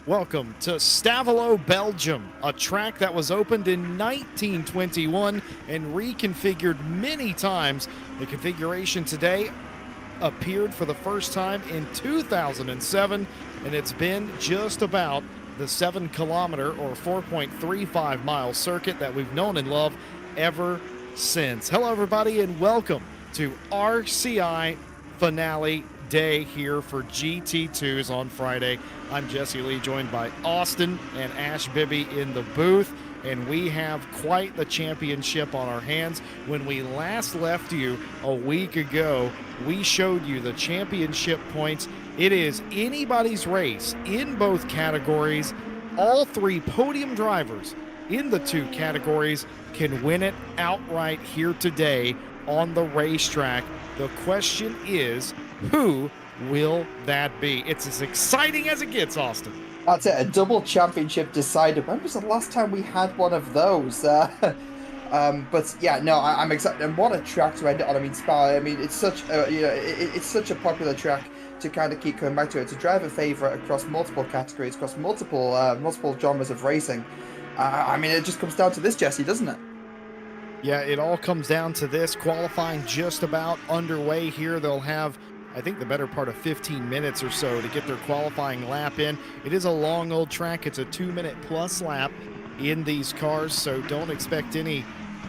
Welcome to Stavelot, Belgium, a track that was opened in 1921 and reconfigured many times. The configuration today appeared for the first time in 2007, and it's been just about the 7-kilometer or 4.35-mile circuit that we've known and loved ever since. Hello, everybody, and welcome to RCI Finale Day here for GT2s on Friday. I'm Jesse Lee, joined by Austin and Ash Bibby in the booth, and we have quite the championship on our hands. When we last left you a week ago, we showed you the championship points. It is anybody's race in both categories. All three podium drivers in the two categories can win it outright here today on the racetrack. The question is, who will that be? It's as exciting as it gets, Austin. That's it, a double championship decider. When was the last time we had one of those? But yeah, no, I'm excited. And what a track to end it on. I mean, Spa. I mean, it's such a it's such a popular track to kind of keep coming back to. It's a driver favorite across multiple categories, across multiple genres of racing. I mean, it just comes down to this, Jesse, doesn't it? Yeah, it all comes down to this. Qualifying just about underway here. They'll have, I think, the better part of 15 minutes or so to get their qualifying lap in. It is a long old track. It's a 2-minute plus lap in these cars, so don't expect any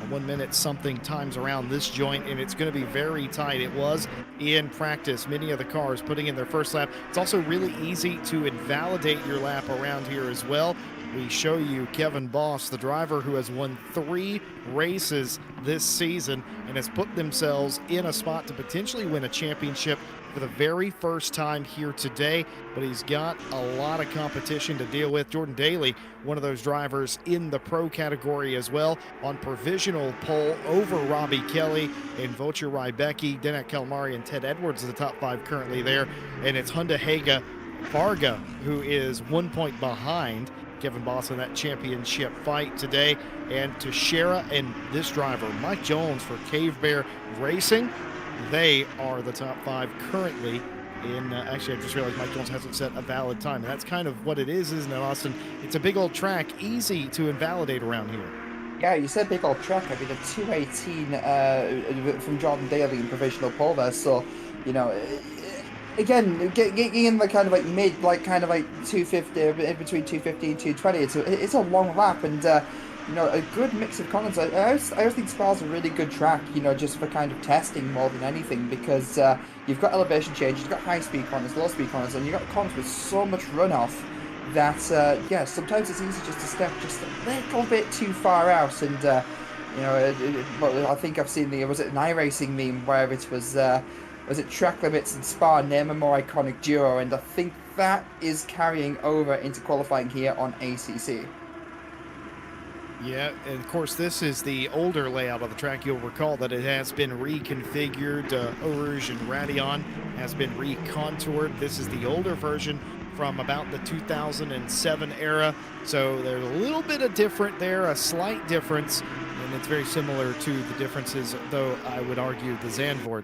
1 minute something times around this joint, and it's going to be very tight. It was in practice, many of the cars putting in their first lap. It's also really easy to invalidate your lap around here as well. We show you Kevin Boss, the driver who has won 3 races this season and has put themselves in a spot to potentially win a championship for the very first time here today, but he's got a lot of competition to deal with. Jordan Daly, one of those drivers in the pro category as well, on provisional pole over Robbie Kelly and Vocher Rybecki. Denak Kalmari and Ted Edwards are the top 5 currently there, and it's Hyundai Haga Varga who is 1 point behind Kevin Boss in that championship fight today. And Teixeira and this driver, Mike Jones for Cave Bear Racing, they are the top 5 currently in, actually I just realized Mike Jones hasn't set a valid time. And that's kind of what it is, isn't it, Austin? It's a big old track, easy to invalidate around here. Yeah, you said big old track. I mean, a 2:18 from Jordan Daly in provisional pole there. So, you know, again, getting in the kind of like mid, like kind of like 250, in between 250 and 220. It's a long lap, and you know, a good mix of corners. I always think Spa's a really good track, you know, just for kind of testing more than anything, because you've got elevation changes, you've got high speed corners, low speed corners, and you've got corners with so much runoff that yeah, sometimes it's easy just to step just a little bit too far out. And you know, I think I've seen was it an iRacing meme where it was it track limits and Spa, name a more iconic duo, and I think that is carrying over into qualifying here on ACC. Yeah, and of course this is the older layout of the track. You'll recall that it has been reconfigured. Rouge and Radeon has been recontoured. This is the older version from about the 2007 era, so there's a little bit of different there, a slight difference, and it's very similar to the differences, though I would argue the Zandvoort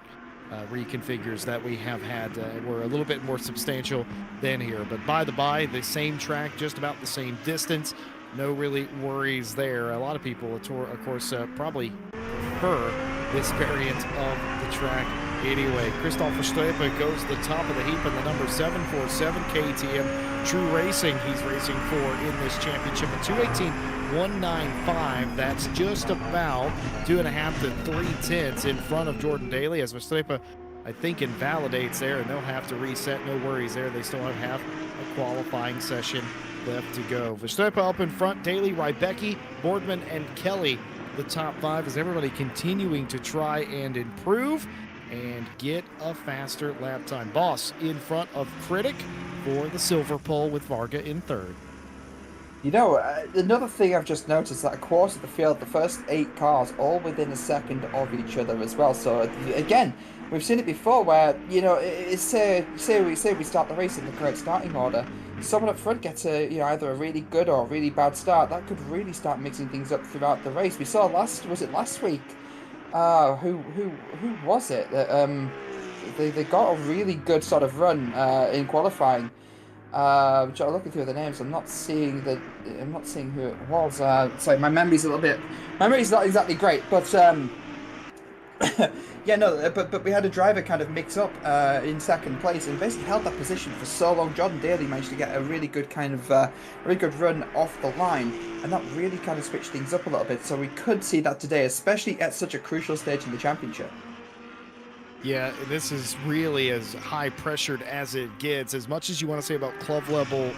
reconfigures that we have had were a little bit more substantial than here. But by the by, the same track, just about the same distance. No really worries there. A lot of people, of course, probably prefer this variant of the track anyway. Christoph Verstappen goes to the top of the heap in the number 747 KTM True Racing. He's racing for in this championship at 2:18.195. That's just about 2.5 to 3/10 in front of Jordan Daly, as Verstappen, I think, invalidates there, and they'll have to reset. No worries there. They still have half a qualifying session left to go. Verstappen up in front, Daly, Rybecki, Boardman, and Kelly, the top 5, as everybody continuing to try and improve and get a faster lap time. Boss in front of Critic for the silver pole with Varga in 3rd. You know, another thing I've just noticed, that a quarter of the field, the first 8 cars, all within a second of each other as well. So again, we've seen it before where, you know, say we start the race in the correct starting order. Someone up front gets either a really good or a really bad start. That could really start mixing things up throughout the race. We saw last week? Who was it? They got a really good sort of run in qualifying. Looking through the names, I'm not seeing who it was. Sorry, my memory's not exactly great, but yeah, no, but we had a driver kind of mix up in second place and basically held that position for so long. Jordan Daly managed to get a really good really good run off the line, and that really kind of switched things up a little bit. So we could see that today, especially at such a crucial stage in the championship. Yeah, this is really as high pressured as it gets. As much as you want to say about club level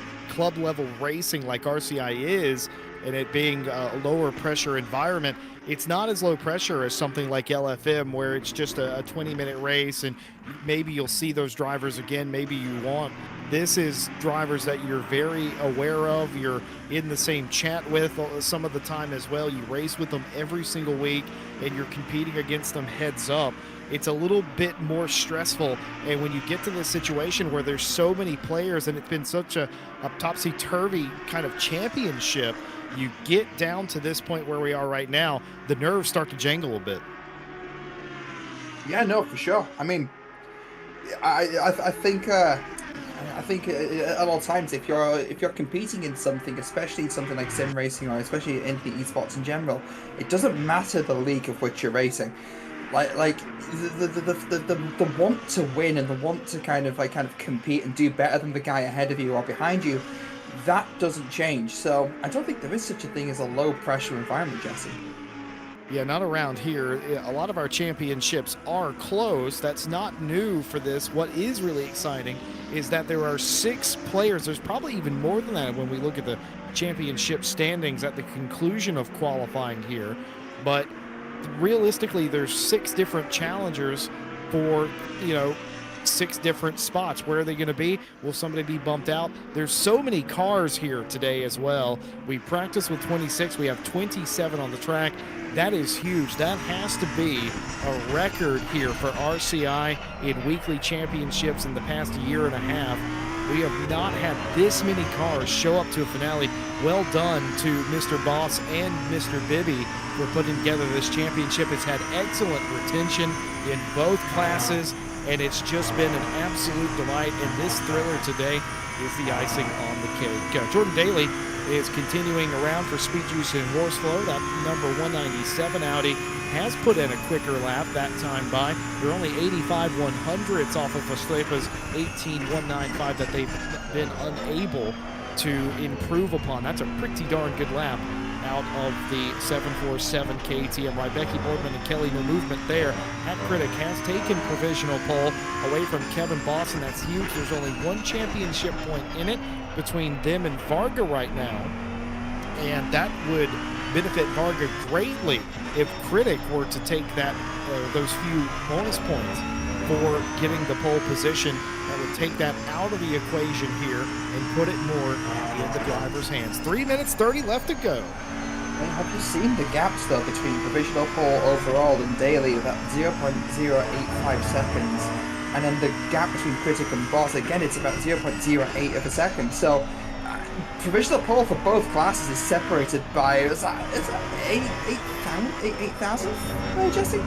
racing like RCI is, and it being a lower pressure environment, it's not as low pressure as something like LFM where it's just a 20-minute race and maybe you'll see those drivers again, maybe you won't. This is drivers that you're very aware of, you're in the same chat with some of the time as well. You race with them every single week and you're competing against them heads up. It's a little bit more stressful, and when you get to this situation where there's so many players and it's been such a topsy-turvy kind of championship, you get down to this point where we are right now, the nerves start to jangle a bit. Yeah, no, for sure. I mean, I think at all times, if you're competing in something, especially something like sim racing or especially in the esports in general, it doesn't matter the league of which you're racing. Like the want to win and the want to kind of compete and do better than the guy ahead of you or behind you, that doesn't change. So I don't think there is such a thing as a low pressure environment, Jesse. Yeah, not around here. A lot of our championships are close. That's not new for this. What is really exciting is that there are 6 players. There's probably even more than that when we look at the championship standings at the conclusion of qualifying here. But realistically, there's 6 different challengers for, 6 different spots. Where are they going to be? Will somebody be bumped out? There's so many cars here today as well. We practiced with 26. We have 27 on the track. That is huge. That has to be a record here for RCI in weekly championships in the past year and a half. We have not had this many cars show up to a finale. Well done to Mr. Boss and Mr. Bibby for putting together this championship. It's had excellent retention in both classes, and it's just been an absolute delight. And this thriller today is the icing on the cake. Jordan Daly is continuing around for Speed Juice and Horseflow. That number 197 Audi has put in a quicker lap that time by. They're only 85 100ths off of Fastrepa's 18.195 that they've been unable to improve upon. That's a pretty darn good lap out of the 747 KTM. Becky Boardman and Kelly, no movement there. Pat Critic has taken provisional pole away from Kevin Boston. That's huge. There's only 1 championship point in it between them and Varga right now, and that would benefit Varga greatly if Critic were to take those few bonus points for getting the pole position. That would take that out of the equation here and put it more in the driver's hands. 3 minutes 30 left to go. And have you seen the gaps though between provisional pole overall and Daly, that 0.085 seconds, and then the gap between Critic and Boss, again it's about 0.08 of a second. So provisional pole for both classes is separated by, is that 8,000, Jesse?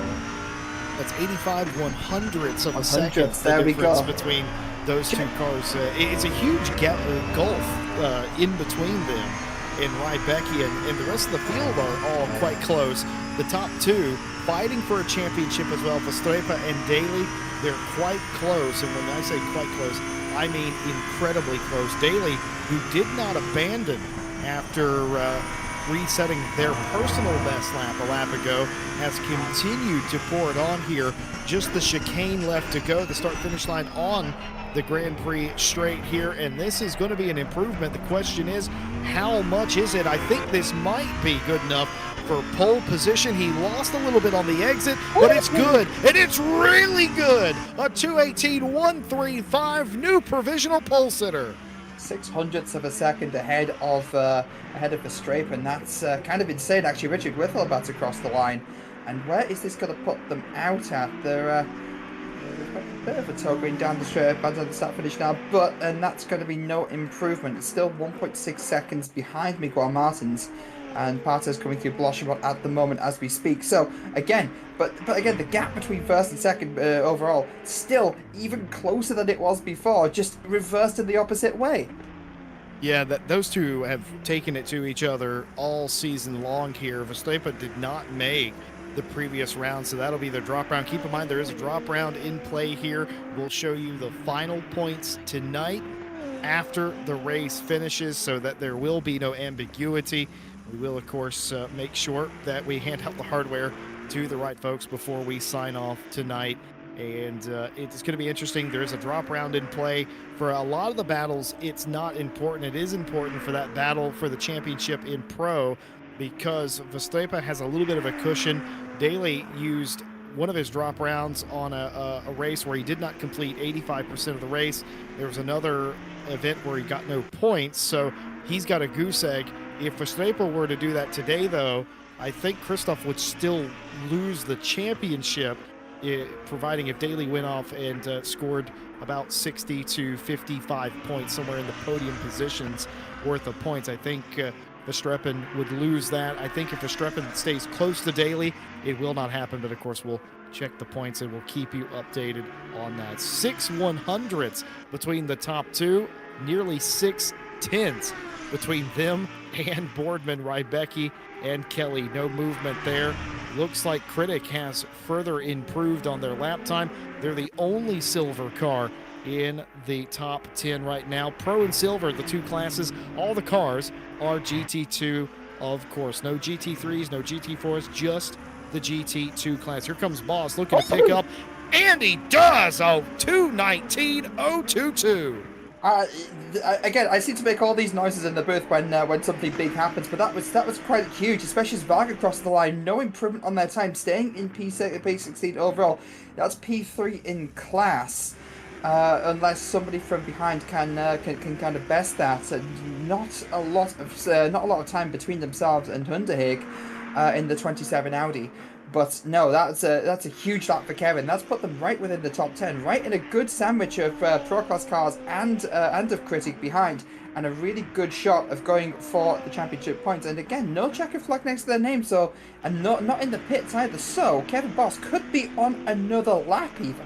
That's 85 100ths of a second. There we go. Between those 2 cars. It's a huge gulf in between them. And Becky and the rest of the field are all quite close. The top 2 fighting for a championship as well. Fastrepa and Daly, they're quite close. And when I say quite close, I mean incredibly close. Daly, who did not abandon after resetting their personal best lap a lap ago, has continued to pour it on here. Just the chicane left to go, the start-finish line on the Grand Prix straight here, and this is going to be an improvement. The question is, how much is it? I think this might be good enough for pole position. He lost a little bit on the exit, but it's good, and it's really good. A 2:18.135 new provisional pole sitter. 600ths of a second ahead of Fastrepa, and that's kind of insane. Actually, Richard Whittle about to cross the line, and where is this going to put them out at? They're a bit of a toe going down the straight, down the start finish now, and that's going to be no improvement. It's still 1.6 seconds behind Miguel Martins, and Parter's coming through Bloshimot at the moment as we speak. So again, but again, the gap between first and second overall still even closer than it was before, just reversed in the opposite way. Yeah, those two have taken it to each other all season long here. Verstappen did not make the previous round, so that'll be the drop round. Keep in mind there is a drop round in play here. We'll show you the final points tonight after the race finishes so that there will be no ambiguity. We will, of course, make sure that we hand out the hardware to the right folks before we sign off tonight. And it's going to be interesting. There is a drop round in play. For a lot of the battles, it's not important. It is important for that battle for the championship in Pro because Verstappen has a little bit of a cushion. Daly used one of his drop rounds on a race where he did not complete 85% of the race. There was another event where he got no points, so he's got a goose egg. If Verstappen were to do that today, though, I think Christoph would still lose the championship, providing if Daly went off and scored about 60 to 55 points, somewhere in the podium positions worth of points. I think Verstappen would lose that. I think if Verstappen stays close to Daly, it will not happen, but of course we'll check the points and we'll keep you updated on that. 6 100ths between the top two, nearly 6 tenths between them and Boardman, Rybecki, and Kelly. No movement there. Looks like Critic has further improved on their lap time. They're the only silver car in the top 10 right now. Pro and silver, the two classes, all the cars are GT2, of course. No GT3s, no GT4s, just the GT2 class. Here comes Boss looking to pick up, and he does! Oh, 219.022. Again, I seem to make all these noises in the booth when something big happens, but that was quite huge, especially as Varga crossed the line. No improvement on their time, staying in P16 overall. That's P3 in class, unless somebody from behind can kind of best that. Not a lot of time between themselves and Hunderhig in the 27 Audi. But no, that's a huge lap for Kevin. That's put them right within the top 10, right in a good sandwich of Pro Class cars and of Critic behind, and a really good shot of going for the championship points. And again, no checker flag next to their name, so, and not in the pits either. So Kevin Boss could be on another lap even.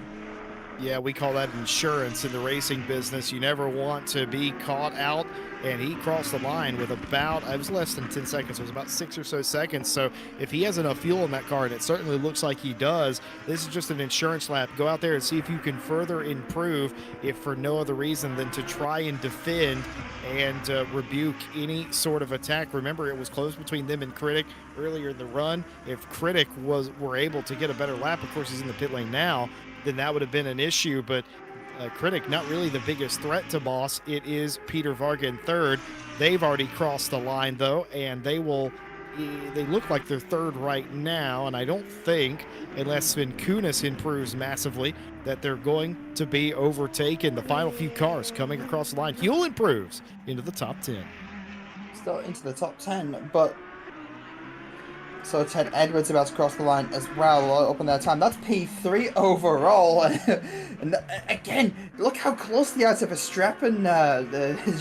Yeah, we call that insurance in the racing business. You never want to be caught out, and he crossed the line with about, it was less than 10 seconds, it was about 6 or so seconds. So if he has enough fuel in that car, and it certainly looks like he does, this is just an insurance lap. Go out there and see if you can further improve, if for no other reason than to try and defend and rebuke any sort of attack. Remember, it was close between them and Critic earlier in the run. If Critic were able to get a better lap, of course he's in the pit lane now, then that would have been an issue. But Critic, not really the biggest threat to Boss. It is Peter Varga in third. They've already crossed the line, though, and they look like they're third right now, and I don't think, unless Sven Kunis improves massively, that they're going to be overtaken. The final few cars coming across the line. Huel improves into the top 10. Still into the top 10, but so Ted Edwards about to cross the line as well, up in their time. That's P3 overall. And again, look how close they are to Verstappen,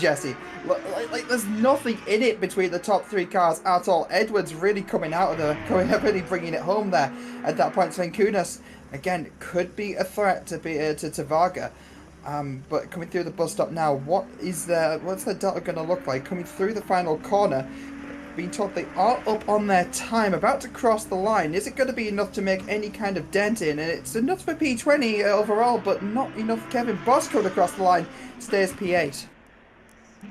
Jesse. Like there's nothing in it between the top three cars at all. Edwards really coming out of really bringing it home there at that point. Sven Kunis, again, could be a threat to Varga. But coming through the bus stop now, what's the delta going to look like? Coming through the final corner, being told they are up on their time, about to cross the line. Is it going to be enough to make any kind of dent in? And it's enough for P20 overall, but not enough. Kevin Bosco to cross the line, stays P8.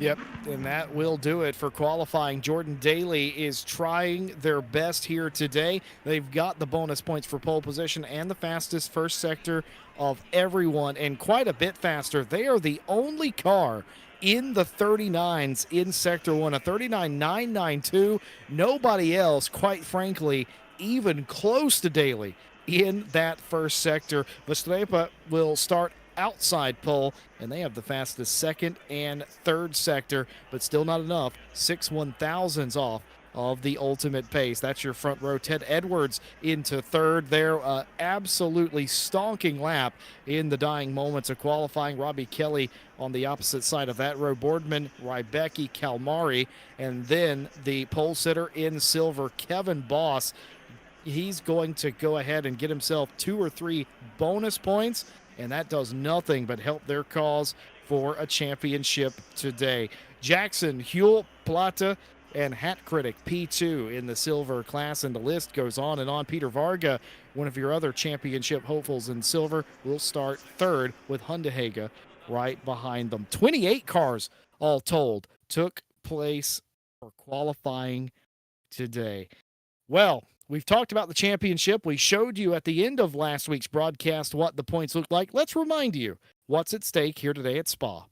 Yep, and that will do it for qualifying. Jordan Daly is trying their best here today. They've got the bonus points for pole position and the fastest first sector of everyone, and quite a bit faster. They are the only car in the 39s in Sector 1, a 39.992. Nobody else, quite frankly, even close to Daly in that first sector. Verstappen will start outside pole, and they have the fastest second and third sector, but still not enough. 6 1,000s off of the ultimate pace. That's your front row. Ted Edwards into third there. Absolutely stonking lap in the dying moments of qualifying. Robbie Kelly on the opposite side of that row. Boardman, Rybecki, Kalmari, and then the pole sitter in silver, Kevin Boss. He's going to go ahead and get himself 2 or 3 bonus points, and that does nothing but help their cause for a championship today. Jackson, Huel, Plata, and Hat Critic P2 in the silver class, and the list goes on and on. Peter Varga, one of your other championship hopefuls in silver, will start third with Hundehega right behind them. 28 cars all told took place for qualifying today. Well, we've talked about the championship. We showed you at the end of last week's broadcast what the points looked like. Let's remind you what's at stake here today at Spa.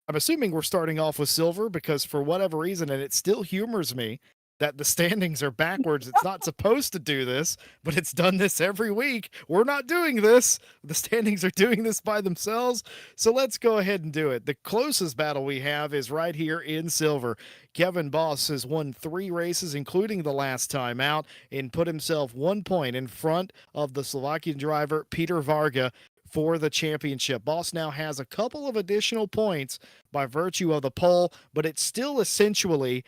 I'm assuming we're starting off with silver because for whatever reason, and it still humors me that the standings are backwards. It's not supposed to do this, but it's done this every week. We're not doing this. The standings are doing this by themselves. So let's go ahead and do it. The closest battle we have is right here in silver. Kevin Boss has won 3 races, including the last time out, and put himself 1 point in front of the Slovakian driver Peter Varga for the championship. Boss now has a couple of additional points by virtue of the pole, but it's still essentially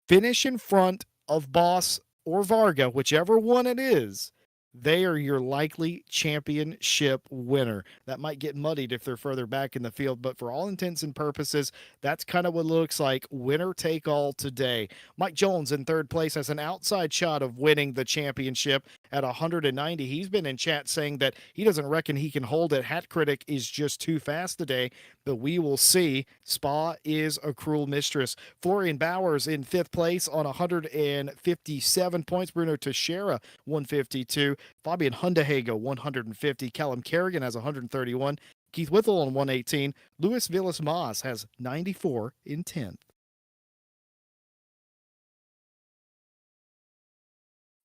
finish in front of Boss or Varga, whichever one it is. They are your likely championship winner. That might get muddied if they're further back in the field, but for all intents and purposes, that's kind of what it looks like. Winner take all today. Mike Jones in third place has an outside shot of winning the championship at 190. He's been in chat saying that he doesn't reckon he can hold it. Hat Critic is just too fast today, but we will see. Spa is a cruel mistress. Florian Bowers in fifth place on 157 points. Bruno Teixeira, 152. Fabian Hundehega, 150. Callum Kerrigan has 131. Keith Whittle on 118. Luis Villas Mas has 94 in 10th.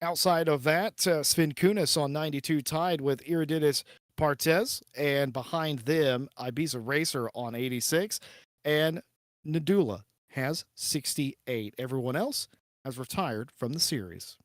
Outside of that, Sven Kunis on 92 tied with Iriditis Partez, and behind them, Ibiza Racer on 86, and Nadula has 68. Everyone else has retired from the series.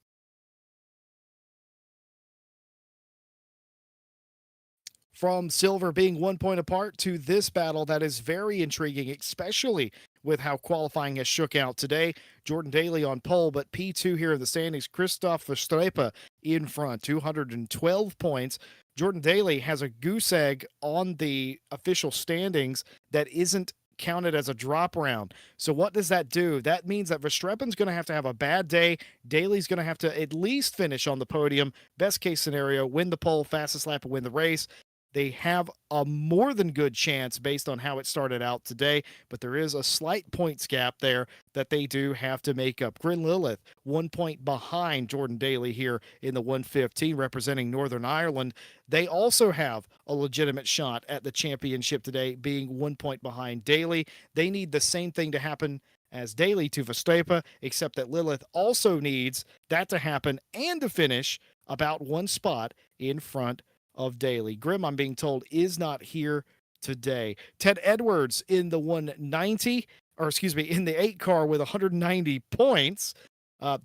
From silver being 1 point apart to this battle that is very intriguing, especially with how qualifying has shook out today. Jordan Daly on pole, but P2 here in the standings. Christoph Verstrepe in front, 212 points. Jordan Daly has a goose egg on the official standings that isn't counted as a drop round. So what does that do? That means that Verstappen's going to have a bad day. Daly's going to have to at least finish on the podium. Best case scenario, win the pole, fastest lap, and win the race. They have a more than good chance based on how it started out today, but there is a slight points gap there that they do have to make up. Grin Lilith, 1 point behind Jordan Daly here in the 115, representing Northern Ireland. They also have a legitimate shot at the championship today, being 1 point behind Daly. They need the same thing to happen as Daly to Verstappen, except that Lilith also needs that to happen and to finish about 1 spot in front of Daly. Grimm, I'm being told, is not here today. Ted Edwards in the 190, or excuse me, in the 8 car with 190 points.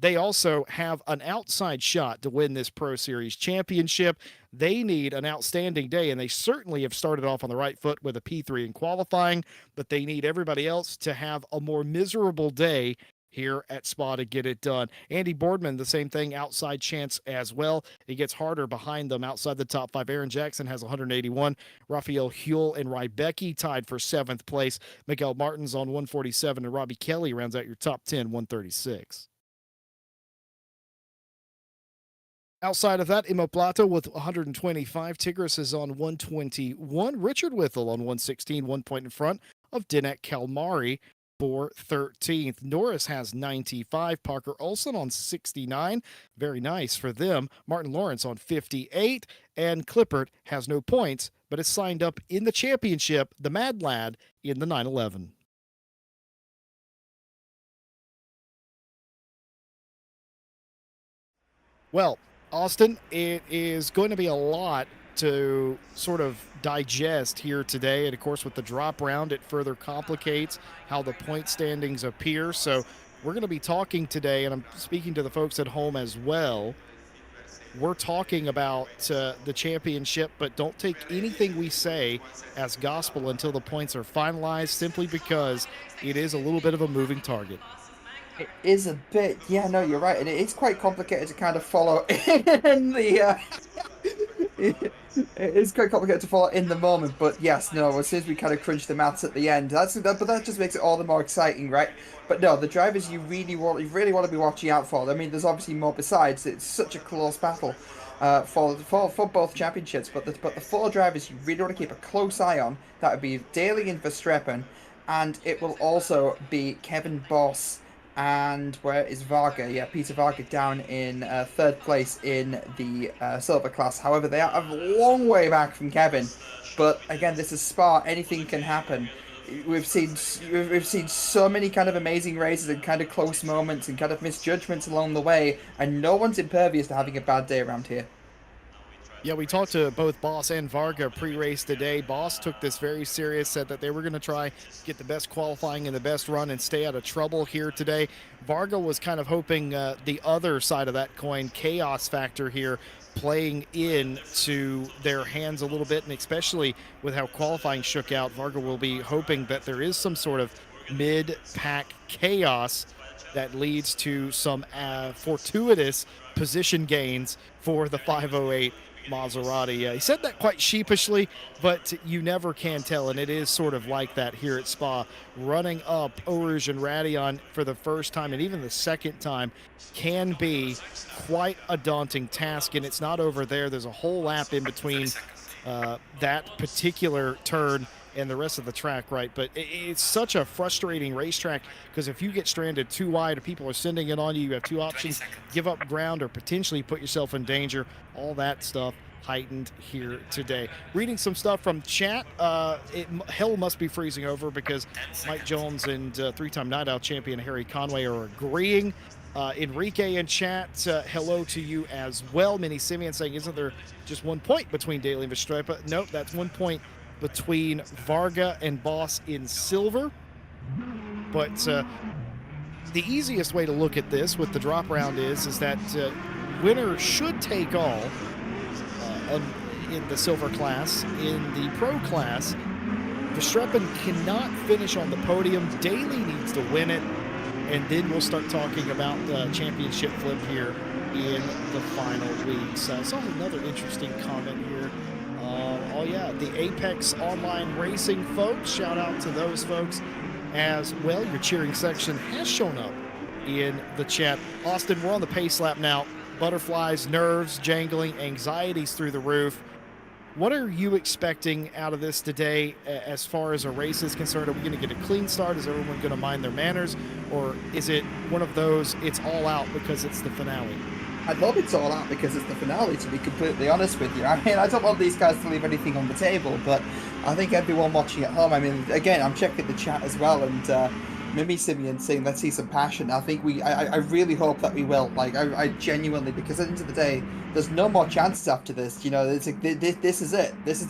They also have an outside shot to win this Pro Series championship. They need an outstanding day, and they certainly have started off on the right foot with a P3 in qualifying, but they need everybody else to have a more miserable day here at Spa to get it done. Andy Boardman, the same thing, outside chance as well. It gets harder behind them outside the top 5. Aaron Jackson has 181. Raphael Huel and Rybecki tied for 7th place. Miguel Martins on 147, and Robbie Kelly rounds out your top 10, 136. Outside of that, Imo Plata with 125. Tigris is on 121. Richard Withel on 116, 1 point in front of Dinek Kalmari for 13th. Norris has 95. Parker Olson on 69. Very nice for them. Martin Lawrence on 58. And Clippert has no points, but is signed up in the championship, the Mad Lad, in the 911. Well, Austin, it is going to be a lot to sort of digest here today. And of course, with the drop round, it further complicates how the point standings appear. So we're going to be talking today, and I'm speaking to the folks at home as well. We're talking about the championship, but don't take anything we say as gospel until the points are finalized, simply because it is a little bit of a moving target. It is a bit, yeah, no, you're right, and it's quite complicated to kind of follow in the. It's quite complicated to follow in the moment, but yes, no. As soon as we kind of crunch the maths at the end, but that just makes it all the more exciting, right? But no, the drivers you really want to be watching out for. I mean, there's obviously more besides. It's such a close battle for both championships, but the four drivers you really want to keep a close eye on. That would be Daly and Verstappen, and it will also be Kevin Boss. And where is Varga? Yeah, Peter Varga down in third place in the silver class. However, they are a long way back from Kevin. But again, this is Spa. Anything can happen. We've seen so many kind of amazing races and kind of close moments and kind of misjudgments along the way, and no one's impervious to having a bad day around here. Yeah, we talked to both Boss and Varga pre-race today. Boss took this very serious, said that they were going to try get the best qualifying and the best run and stay out of trouble here today. Varga was kind of hoping the other side of that coin, chaos factor here, playing into their hands a little bit, and especially with how qualifying shook out, Varga will be hoping that there is some sort of mid-pack chaos that leads to some fortuitous position gains for the 508 Maserati. He said that quite sheepishly, but you never can tell, and it is sort of like that here at Spa. Running up Eau Rouge and Radeon for the first time, and even the second time, can be quite a daunting task, and it's not over there. There's a whole lap in between that particular turn and the rest of the track, right? But it's such a frustrating racetrack, because if you get stranded too wide, people are sending it on you, you have two options: give up ground or potentially put yourself in danger. All that stuff heightened here today. Reading some stuff from chat, hell must be freezing over, because Mike Jones and three-time Night Out champion Harry Conway are agreeing. Enrique in chat, hello to you as well. Mini Simeon saying, isn't there just 1 point between Daly and Verstappen? Nope, that's 1 point between Varga and Boss in silver. But the easiest way to look at this with the drop round is that winner should take all in the silver class. In the pro class, Verstappen cannot finish on the podium. Daly needs to win it, and then we'll start talking about the championship flip here in the final weeks. I saw another interesting comment here. Oh yeah, the Apex Online Racing folks, shout out to those folks as well. Your cheering section has shown up in the chat. Austin, we're on the pace lap now. Butterflies, nerves jangling, anxieties through the roof. What are you expecting out of this today as far as a race is concerned? Are we going to get a clean start? Is everyone going to mind their manners? Or is it one of those, it's all out because it's the finale? I'd love it's all out because it's the finale, to be completely honest with you. I mean, I don't want these guys to leave anything on the table, but I think everyone watching at home, I mean, again, I'm checking the chat as well, and Mimi Simeon saying, let's see some passion. I think I really hope that we will. Like, I genuinely, because at the end of the day, there's no more chances after this. You know, it's like, this is it. This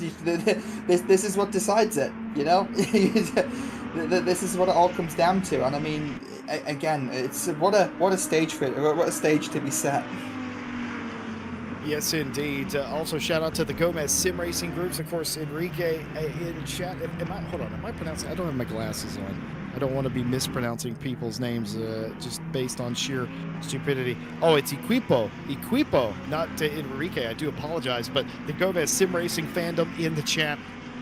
is what decides it, you know? This is what it all comes down to. And I mean, again, it's what a stage for it. What a stage to be set. Yes, indeed. Also, shout out to the Gomez Sim Racing Groups. Of course, Enrique in chat. Hold on, am I pronouncing? I don't have my glasses on. I don't want to be mispronouncing people's names just based on sheer stupidity. Oh, it's Equipo, not Enrique. I do apologize, but the Gomez Sim Racing fandom in the chat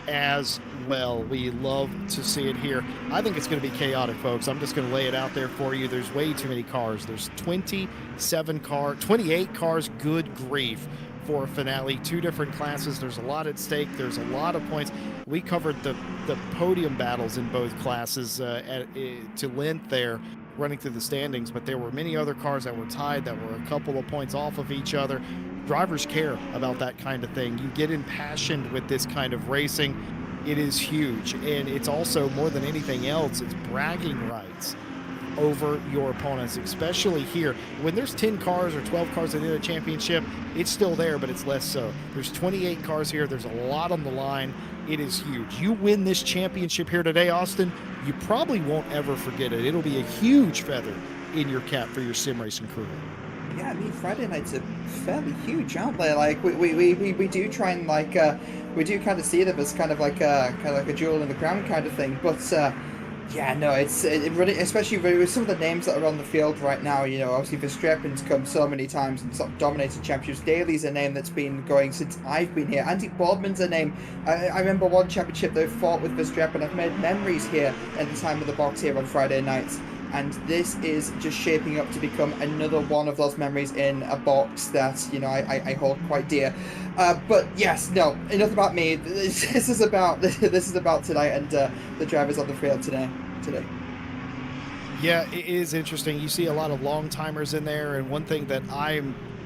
as well. We love to see it here. I think it's going to be chaotic, folks. I'm just going to lay it out there for you. There's way too many cars. There's 28 cars. Good grief. For a finale, two different classes. There's a lot at stake. There's a lot of points. We covered the podium battles in both classes to length there, running through the standings, but there were many other cars that were tied, that were a couple of points off of each other. Drivers care about that kind of thing. You get impassioned with this kind of racing. It is huge, and it's also, more than anything else, it's bragging rights. over your opponents, especially here. When there's 10 cars or 12 cars in a championship, it's still there, but it's less so. There's 28 cars here. There's a lot on the line. It is huge. You win this championship here today, Austin, you probably won't ever forget it. It'll be a huge feather in your cap for your sim racing career. Yeah, I mean, Friday nights are fairly huge, aren't they? Like, we do try and, like, we do kind of see them as kind of like a jewel in the crown kind of thing. But, yeah, no, it really, especially with some of the names that are on the field right now, you know, obviously Verstappen's come so many times and sort of dominated championships. Daly's a name that's been going since I've been here. Andy Boardman's a name. I remember one championship they fought with Verstappen. I've made memories here at the time of the box here on Friday nights. And this is just shaping up to become another one of those memories in a box that, you know, I hold quite dear. But yes, no, enough about me. This is about tonight and the drivers on the field today. Yeah, it is interesting. You see a lot of long timers in there, and one thing that I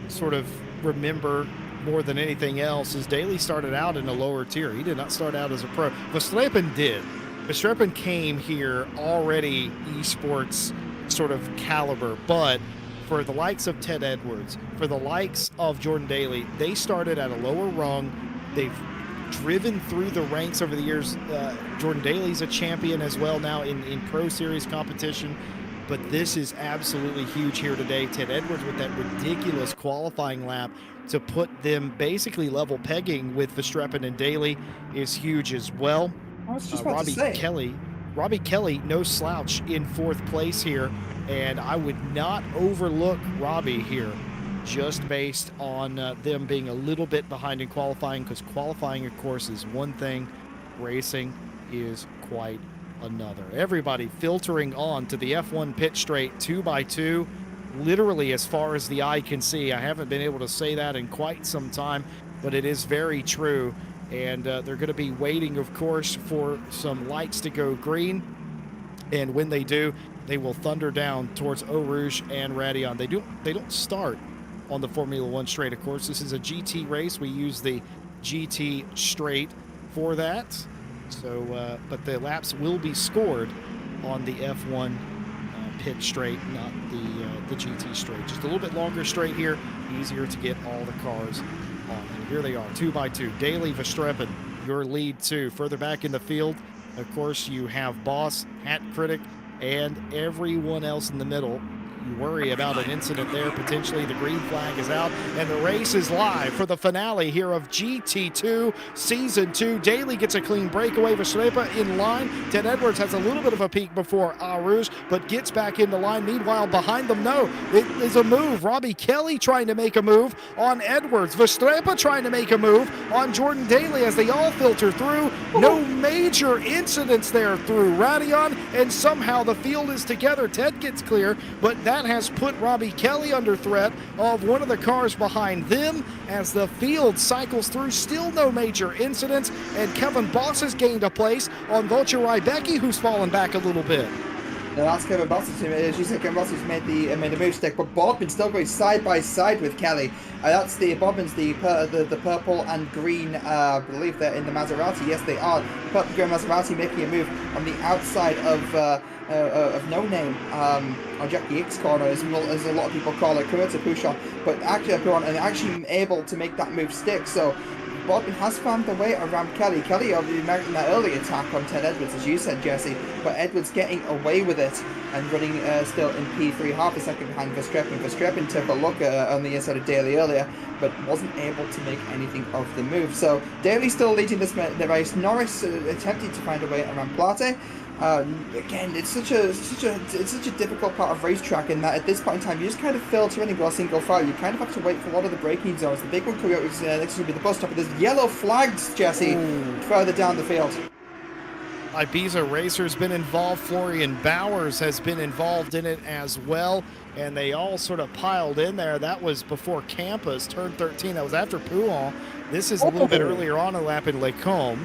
sort of remember more than anything else is Daly started out in a lower tier. He did not start out as a pro. Verstappen did. Verstappen came here already esports sort of caliber, but for the likes of Ted Edwards, for the likes of Jordan Daly, they started at a lower rung. They've driven through the ranks over the years. Jordan Daly's a champion as well now in Pro Series competition, but this is absolutely huge here today. Ted Edwards with that ridiculous qualifying lap to put them basically level pegging with Verstappen and Daly is huge as well. I was just about to say. Robbie Kelly, no slouch in 4th place here, and I would not overlook Robbie here just based on them being a little bit behind in qualifying, because qualifying, of course, is one thing. Racing is quite another. Everybody filtering on to the F1 pit straight 2x2, literally as far as the eye can see. I haven't been able to say that in quite some time, but it is very true. And they're going to be waiting, of course, for some lights to go green. And when they do, they will thunder down towards Eau Rouge and Raidillon. They don't start on the Formula One straight, of course. This is a GT race. We use the GT straight for that. So, but the laps will be scored on the F1 pit straight, not the GT straight. Just a little bit longer straight here, easier to get all the cars on. And here they are, 2x2. Daly, Verstappen, your lead 2. Further back in the field, of course, you have Boss, Hat Critic, and everyone else in the middle. You worry about an incident there. Potentially the green flag is out, and the race is live for the finale here of GT2 Season 2. Daly gets a clean breakaway. Verstappen in line. Ted Edwards has a little bit of a peek before Eau Rouge, but gets back into line. Meanwhile, behind them, no, it is a move. Robbie Kelly trying to make a move on Edwards. Verstappen trying to make a move on Jordan Daly as they all filter through. No major incidents there through Raidillon, and somehow the field is together. Ted gets clear, but that has put Robbie Kelly under threat of one of the cars behind them as the field cycles through. Still no major incidents, and Kevin Boss has gained a place on Volcher Rybecki, who's fallen back a little bit. No, that's Kevin Boss. She said Kevin Boss who's made the move stick, but Boardman still going side by side with Kelly. That's the Boardman's the purple and green. I believe they're in the Maserati. Yes, they are. The purple and green Maserati making a move on the outside of No Name, or Jackie X corner, as a lot of people call it, Kurta Pouchon, but actually able to make that move stick. So Boardman has found the way around Kelly. Kelly obviously making that early attack on Ted Edwards, as you said, Jesse, but Edwards getting away with it and running still in P3, half a second behind Verstappen. Verstappen took a look on the inside of Daly earlier, but wasn't able to make anything of the move. So Daly still leading this race. Norris attempting to find a way around Plate. Again, it's such a difficult part of racetrack in that at this point in time you just kind of filter in and go a single file. You kind of have to wait for one of the braking zones. The big one coming up is next to be the bus stop. There's yellow flags, Jesse, further down the field. Ibiza Racer's been involved. Florian Bowers has been involved in it as well, and they all sort of piled in there. That was before Campus, turn 13. That was after Pouhon. This is a little bit earlier on a lap in Lecombe.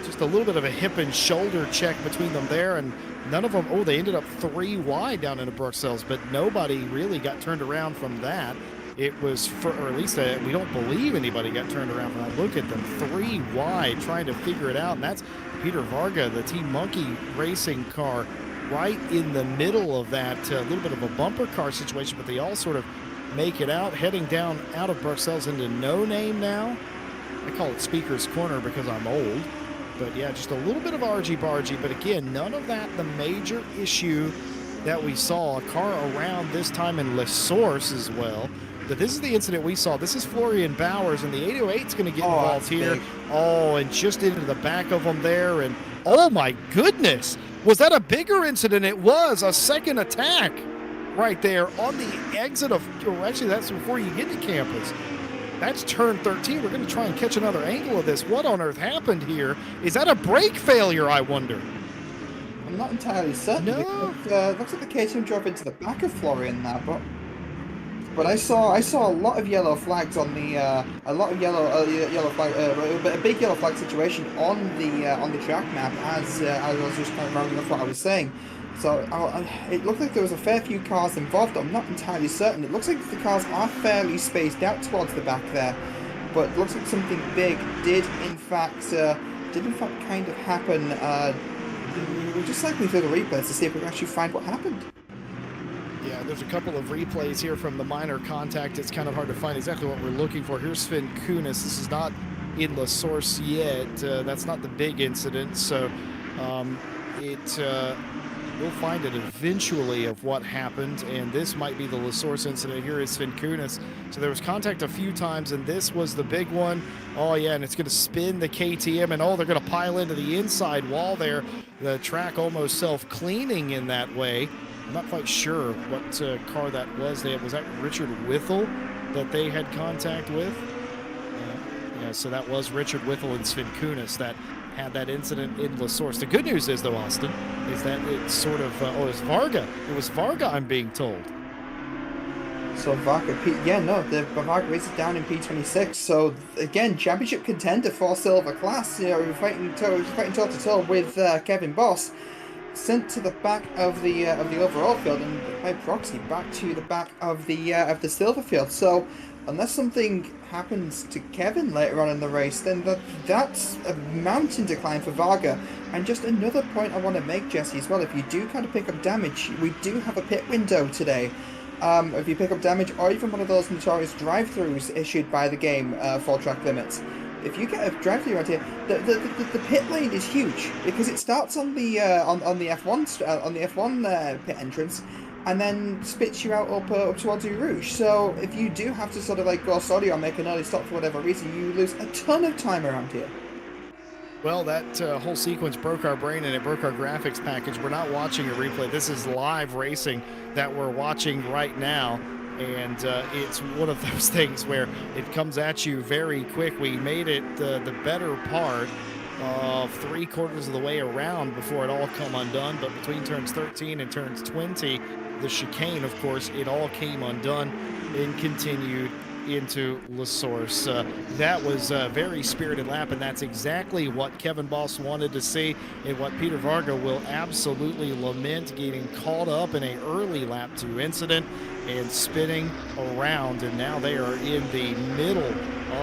Just a little bit of a hip and shoulder check between them there, and none of them, they ended up 3 wide down into Bruxelles, but nobody really got turned around from that. It was, or at least we don't believe anybody got turned around from that. Look at them, 3 wide, trying to figure it out, and that's Peter Varga, the Team Monkey racing car, right in the middle of that little bit of a bumper car situation, but they all sort of make it out, heading down out of Barcel's into No Name now. I call it Speaker's Corner because I'm old. But yeah, just a little bit of argy-bargy. But again, none of that the major issue that we saw. A car around this time in La Source as well. But this is the incident we saw. This is Florian Bowers, and the 808 is going to get involved here. Big. Oh, and just into the back of them there. And oh my goodness, was that a bigger incident? It was a second attack right there on the exit of, or actually that's before you get to campus. That's turn 13. We're going to try and catch another angle of this. What on earth happened here? Is that a brake failure, I wonder? I'm not entirely certain. No. It looks like the KTM drove into the back of Florian there, but I saw a lot of yellow flags on the a big yellow flag situation on the track map as I was just kind of rounding off what I was saying. So it looked like there was a fair few cars involved. I'm not entirely certain. It looks like the cars are fairly spaced out towards the back there, but it looks like something big did in fact kind of happen. We're just cycling through the replays to see if we can actually find what happened. Yeah, there's a couple of replays here from the minor contact. It's kind of hard to find exactly what we're looking for. Here's Sven Kunis. This is not in La Source yet. That's not the big incident, so we'll find it eventually of what happened, and this might be the La Source incident. Here is Sven Kunis. So there was contact a few times, and this was the big one. Oh yeah, and it's going to spin the KTM, and oh, they're going to pile into the inside wall there. The track almost self-cleaning in that way. I'm not quite sure what car that was. Was that Richard Whittle that they had contact with? Yeah, so that was Richard Whittle and Sven Kunis that had that incident in La Source. The good news is, though, Austin, is that it's sort of, it's Varga. It was Varga, I'm being told. So Varga, the Varga races down in P26. So again, championship contender for silver class. You know, fighting toe to toe with Kevin Boss, sent to the back of the overall field, and by proxy back to the back of the silver field. So unless something happens to Kevin later on in the race, then that's a mountain decline for Varga. And just another point I want to make, Jesse, as well, if you do kind of pick up damage, we do have a pit window today. If you pick up damage, or even one of those notorious drive-thrus issued by the game for track limits, if you get a drive-thru right here, the pit lane is huge because it starts on the F1 pit entrance, and then spits you out up towards Eau Rouge. So if you do have to sort of like go sorry or make an early stop for whatever reason, you lose a ton of time around here. Well, that whole sequence broke our brain and it broke our graphics package. We're not watching a replay. This is live racing that we're watching right now. And it's one of those things where it comes at you very quick. We made it the better part of 3/4 of the way around before it all come undone. But between turns 13 and turns 20, the chicane, of course, it all came undone and continued into La Source. That was a very spirited lap, and that's exactly what Kevin Boss wanted to see, and what Peter Varga will absolutely lament, getting caught up in an early lap 2 incident and spinning around. And now they are in the middle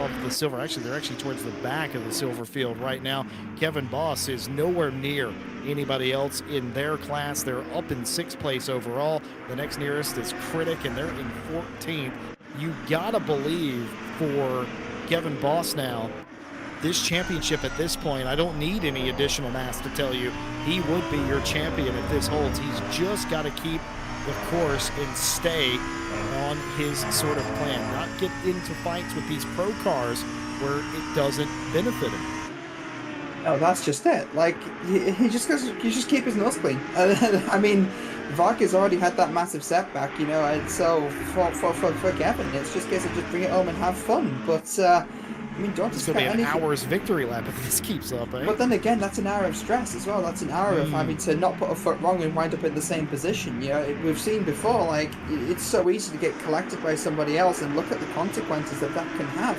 of the silver. Actually, they're actually towards the back of the silver field right now. Kevin Boss is nowhere near anybody else in their class. They're up in 6th place overall. The next nearest is Critic, and they're in 14th. You gotta believe for Kevin Boss now, this championship at this point, I don't need any additional mass to tell you, he would be your champion if this holds. He's just got to keep the course and stay on his sort of plan, not get into fights with these pro cars where it doesn't benefit him. No, that's just it. Like, he just keep his nose clean. I mean, Varga's already had that massive setback, you know, and so for Kevin, it's just a case of just bring it home and have fun. But, I mean, don't it's going to be an hour's victory lap if this keeps up, eh? But then again, that's an hour of stress as well. That's an hour of having to not put a foot wrong and wind up in the same position. You know, we've seen before, like, it's so easy to get collected by somebody else, and look at the consequences that can have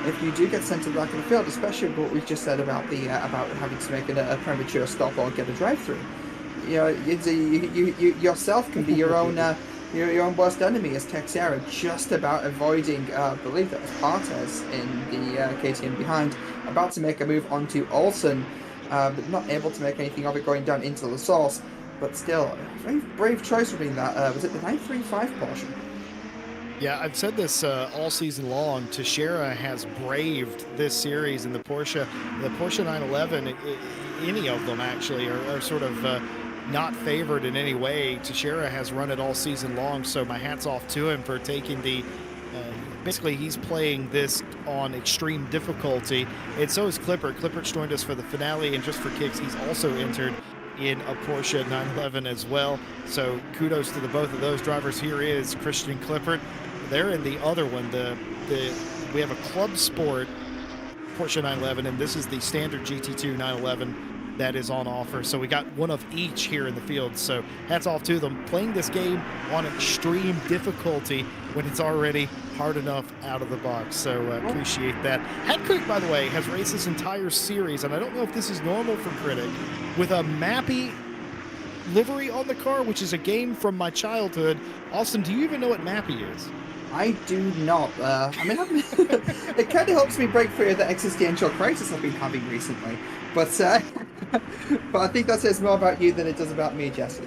if you do get sent to the back of the field, especially what we've just said about the about having to make a premature stop or get a drive-through. You know, you yourself can be your own worst enemy, as Texera just about avoiding, I believe that was Partes in the KTM behind, about to make a move onto Olsen, but not able to make anything of it going down into La Source. But still, a very brave choice for being that. Was it the 935 Porsche? Yeah, I've said this all season long. Teixeira has braved this series, and the Porsche 911, any of them actually, are sort of not favored in any way. Teixeira has run it all season long, so my hat's off to him for taking the. Basically, he's playing this on extreme difficulty, and so is Clipper. Clipper's joined us for the finale, and just for kicks, he's also entered in a Porsche 911 as well. So kudos to the both of those drivers. Here is Christian Clippert. They're in the other one. We have a Club Sport Porsche 911, and this is the standard GT2 911 that is on offer. So we got one of each here in the field. So hats off to them, playing this game on extreme difficulty when it's already hard enough out of the box. So appreciate that. Hadcock, by the way, has raced this entire series, and I don't know if this is normal for Critic, with a Mappy livery on the car, which is a game from my childhood. Austin, do you even know what Mappy is? I do not. I mean, it kind of helps me break free of the existential crisis I've been having recently. But but I think that says more about you than it does about me, Jesse.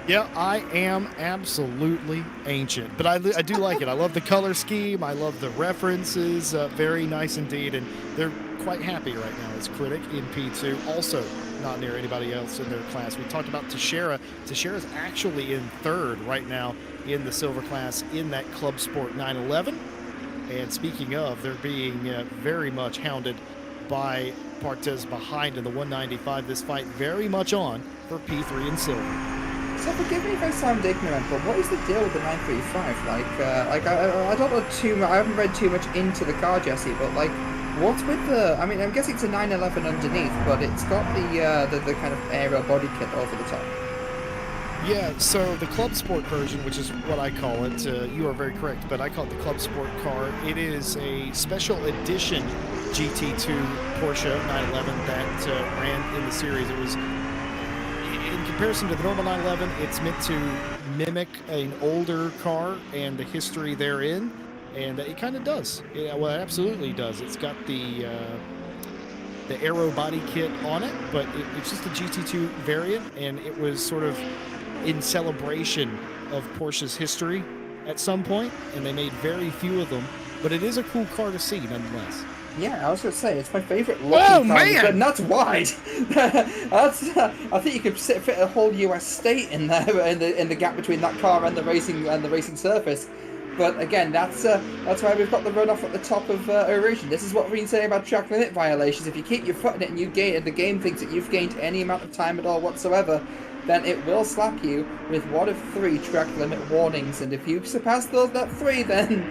Yeah, I am absolutely ancient, but I do like it. I love the color scheme. I love the references. Very nice indeed, and they're quite happy right now as Critic in P2. Also not near anybody else in their class. We talked about Teixeira. Teixeira's actually in third right now in the silver class in that Club Sport 911. And speaking of, they're being very much hounded by Partez behind in the 195. This fight very much on for P3 and silver. So forgive me if I sound ignorant, but what is the deal with the 935? I don't know too much. I haven't read too much into the car, Jesse. But like, what's with the? I mean, I'm guessing it's a 911 underneath, but it's got the kind of aero body kit over the top. Yeah, so the Club Sport version, which is what I call it, you are very correct, but I call it the Club Sport car. It is a special edition GT2 Porsche 911 that ran in the series. It was, in comparison to the normal 911, it's meant to mimic an older car and the history therein, and it kind of does. Well, it absolutely does. It's got the aero body kit on it, but it's just a GT2 variant, and it was sort of in celebration of Porsche's history at some point, and they made very few of them, but it is a cool car to see nonetheless. Yeah, I was going to say, it's my favourite looking car, and that's wide. I think you could fit a whole US state in there, in the gap between that car and the racing surface. But again, that's why we've got the runoff at the top of Erosion. This is what we've been saying about track limit violations. If you keep your foot in it and the game thinks that you've gained any amount of time at all whatsoever, then it will slap you with one of 3 track limit warnings. And if you surpass that 3, then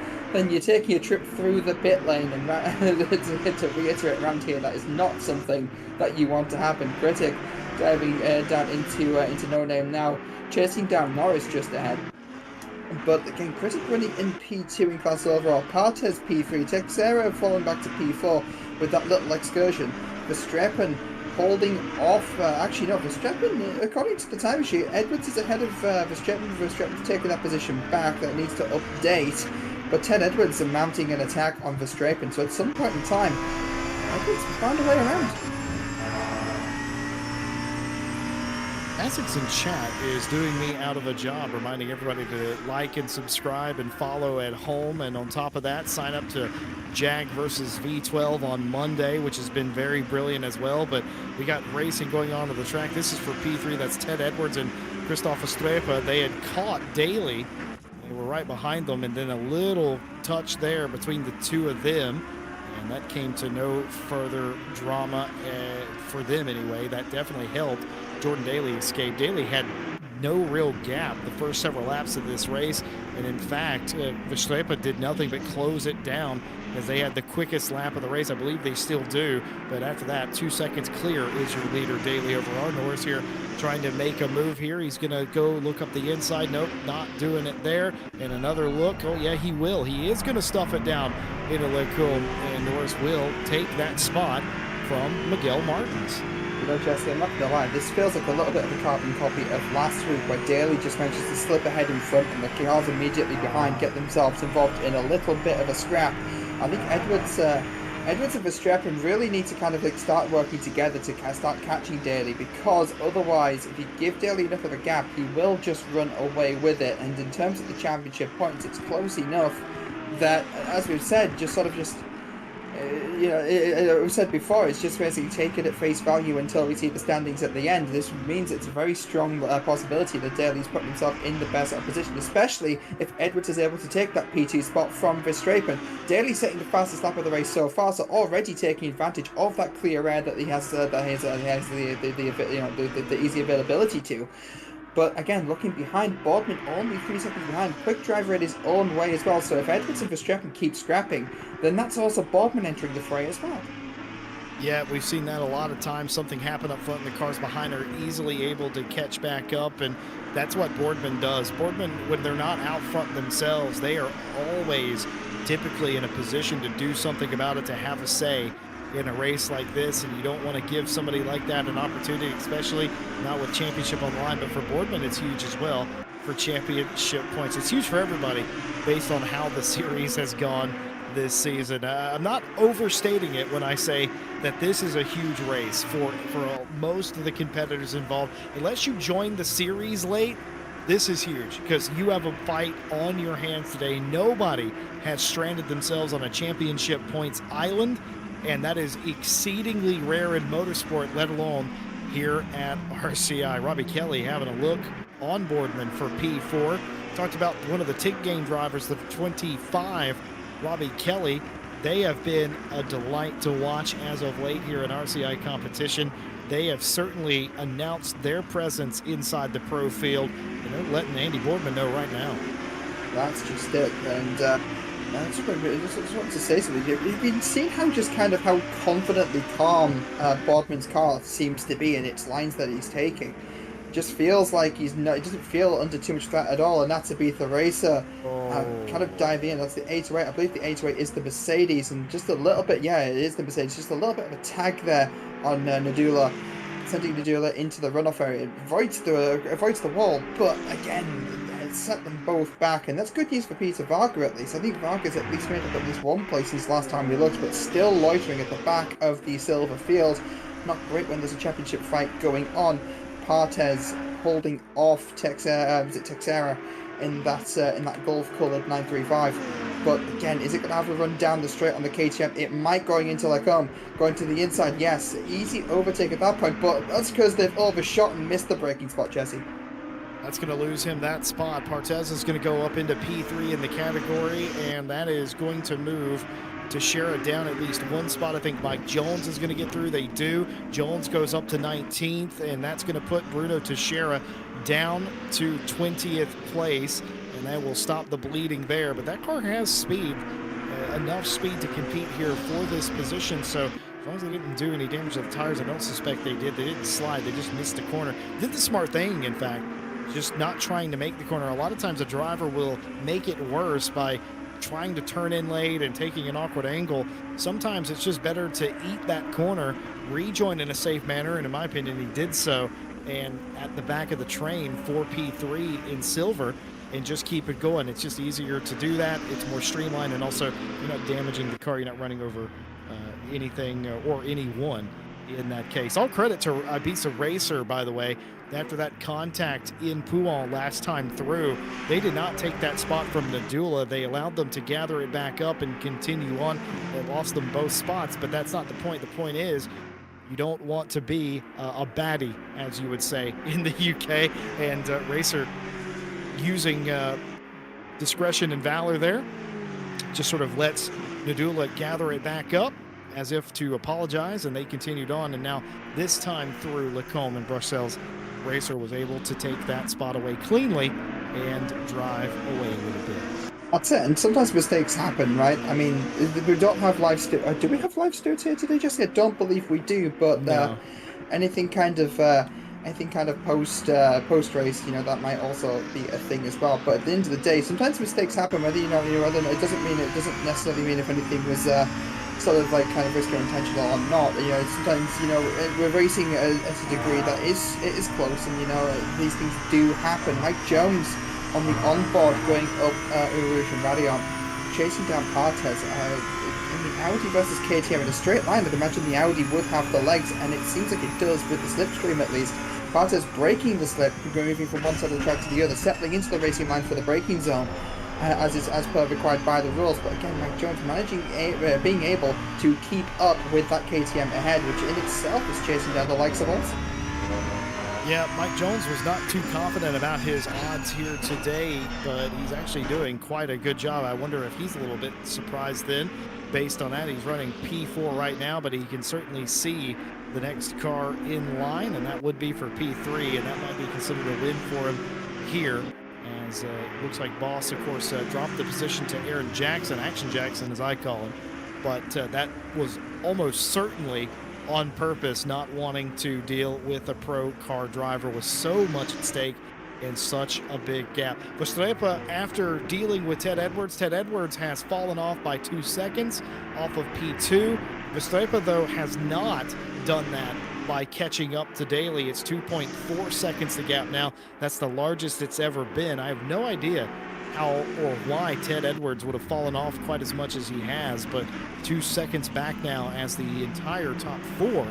you're taking a trip through the pit lane. And to reiterate around here, that is not something that you want to happen. Critic diving down into No Name now, chasing down Norris just ahead. But again, Critic running in P2 in class overall. Partez P3, Teixeira falling back to P4 with that little excursion. Verstappen holding off. Actually, no, Verstappen, according to the time sheet, Edwards is ahead of Verstappen. Verstappen's taking that position back. That needs to update. But Ted Edwards are mounting an attack on Verstappen. So at some point in time, Edwards found a way around. Essex in chat is doing me out of a job, reminding everybody to like and subscribe and follow at home. And on top of that, sign up to Jag versus V12 on Monday, which has been very brilliant as well. But we got racing going on the track. This is for P3. That's Ted Edwards and Christoph Strepa. They had caught Daly. They were right behind them, and then a little touch there between the two of them. And that came to no further drama for them anyway. That definitely helped. Jordan Daly escaped. Daly had no real gap the first several laps of this race, and in fact, Verstappen did nothing but close it down as they had the quickest lap of the race. I believe they still do, but after that, 2 seconds clear is your leader, Daly, over our Norris here, trying to make a move here. He's going to go look up the inside. Nope, not doing it there. And another look. Oh, yeah, he will. He is going to stuff it down into Lecombe, and Norris will take that spot from Miguel Martins. You know, Jesse, I'm not going to lie, this feels like a little bit of a carbon copy of last week where Daly just manages to slip ahead in front and the cars immediately behind get themselves involved in a little bit of a scrap. I think Edwards Edwards and Verstappen really need to kind of like start working together to start catching Daly, because otherwise, if you give Daly enough of a gap, he will just run away with it. And in terms of the championship points, it's close enough that, as we've said, just sort of just we said before, it's just basically take it at face value until we see the standings at the end. This means it's a very strong possibility that Daly's putting himself in the best position, especially if Edwards is able to take that P2 spot from Verstappen. Daly's setting the fastest lap of the race so far, so already taking advantage of that clear air that he has, the easy availability to. But again, looking behind, Boardman only 3 seconds behind. Quick driver in his own way as well. So if Edwards and Verstappen keep scrapping, then that's also Boardman entering the fray as well. Yeah, we've seen that a lot of times. Something happen up front and the cars behind are easily able to catch back up, and that's what Boardman does. Boardman, when they're not out front themselves, they are always typically in a position to do something about it, to have a say in a race like this, and you don't want to give somebody like that an opportunity, especially not with championship on the line. But for Boardman, it's huge as well for championship points. It's huge for everybody based on how the series has gone this season. I'm not overstating it when I say that this is a huge race for most of the competitors involved. Unless you join the series late, this is huge because you have a fight on your hands today. Nobody has stranded themselves on a championship points island, and that is exceedingly rare in motorsport, let alone here at RCI. Robbie Kelly having a look on Boardman for P4. Talked about one of the tick game drivers, the 25, Robbie Kelly. They have been a delight to watch as of late here in RCI competition. They have certainly announced their presence inside the pro field, and they're letting Andy Boardman know right now. That's just it. And I just wanted to say something. You've been seeing how confidently calm Boardman's car seems to be in its lines that he's taking. Just feels like he doesn't feel under too much threat at all, and that's Ibiza Racer. Kind of dive in. That's the 808. I believe the 808 is the Mercedes, and just a little bit. Yeah, it is the Mercedes. Just a little bit of a tag there on Nadula, sending Nadula into the runoff area. It avoids the wall, but again, set them both back, and that's good news for Peter Varga at least. I think Varga's at least made up at least one place since last time we looked, but still loitering at the back of the silver field. Not great when there's a championship fight going on. Partez holding off Texera in that golf-coloured 935. But again, is it going to have a run down the straight on the KTM? It might, going into Lacombe, going to the inside. Yes, easy overtake at that point, but that's because they've overshot and missed the braking spot, Jesse. That's going to lose him that spot. Partez is going to go up into P3 in the category, and that is going to move Teixeira down at least one spot. I think Mike Jones is going to get through. They do. Jones goes up to 19th, and that's going to put Bruno Teixeira down to 20th place, and that will stop the bleeding there. But that car has speed, enough speed to compete here for this position, so as long as they didn't do any damage to the tires, I don't suspect they did. They didn't slide. They just missed the corner. Did the smart thing, in fact, just not trying to make the corner. A lot of times a driver will make it worse by trying to turn in late and taking an awkward angle. Sometimes it's just better to eat that corner, rejoin in a safe manner, and in my opinion, he did so. And at the back of the train for P3 in silver, and just keep it going. It's just easier to do that. It's more streamlined, and also you're not damaging the car. You're not running over anything or anyone in that case. All credit to Ibiza Racer, by the way. After that contact in Pouan last time through, they did not take that spot from Nadula. They allowed them to gather it back up and continue on. They lost them both spots, but that's not the point. The point is, you don't want to be a baddie, as you would say in the UK, and Racer using discretion and valor there just sort of lets Nadula gather it back up as if to apologize, and they continued on. And now this time through Lacombe and Bruxelles, Racer was able to take that spot away cleanly and drive away a little bit. That's it, and sometimes mistakes happen, right? I mean, we don't have live stewards. Do we have live stewards here today, Jesse? I don't believe we do, but no. anything kind of post race, that might also be a thing as well. But at the end of the day, sometimes mistakes happen. Whether it doesn't necessarily mean if anything was sort of like kind of risky or intentional or not. Sometimes we're racing at a degree that is close, and these things do happen. Mike Jones on the onboard going up Rouge and Radion chasing down Bartes. In the Audi versus KTM in a straight line, I'd imagine the Audi would have the legs, and it seems like it does with the slipstream at least. Bartes breaking the slip, moving from one side of the track to the other, settling into the racing line for the braking zone, as per required by the rules. But again, Mike Jones being able to keep up with that KTM ahead, which in itself is chasing down the likes of us. Yeah, Mike Jones was not too confident about his odds here today, but he's actually doing quite a good job. I wonder if he's a little bit surprised then. Based on that, he's running P4 right now, but he can certainly see the next car in line, and that would be for P3, and that might be considered a win for him here. As it looks like Boss, of course, dropped the position to Aaron Jackson, Action Jackson as I call him, but that was almost certainly on purpose, not wanting to deal with a pro car driver with so much at stake in such a big gap. Vestrepa, after dealing with Ted Edwards has fallen off by 2 seconds off of P2. Vestrepa, though, has not done that by catching up to Daly. It's 2.4 seconds the gap now. That's the largest it's ever been. I have no idea how or why Ted Edwards would have fallen off quite as much as he has, but 2 seconds back now as the entire top four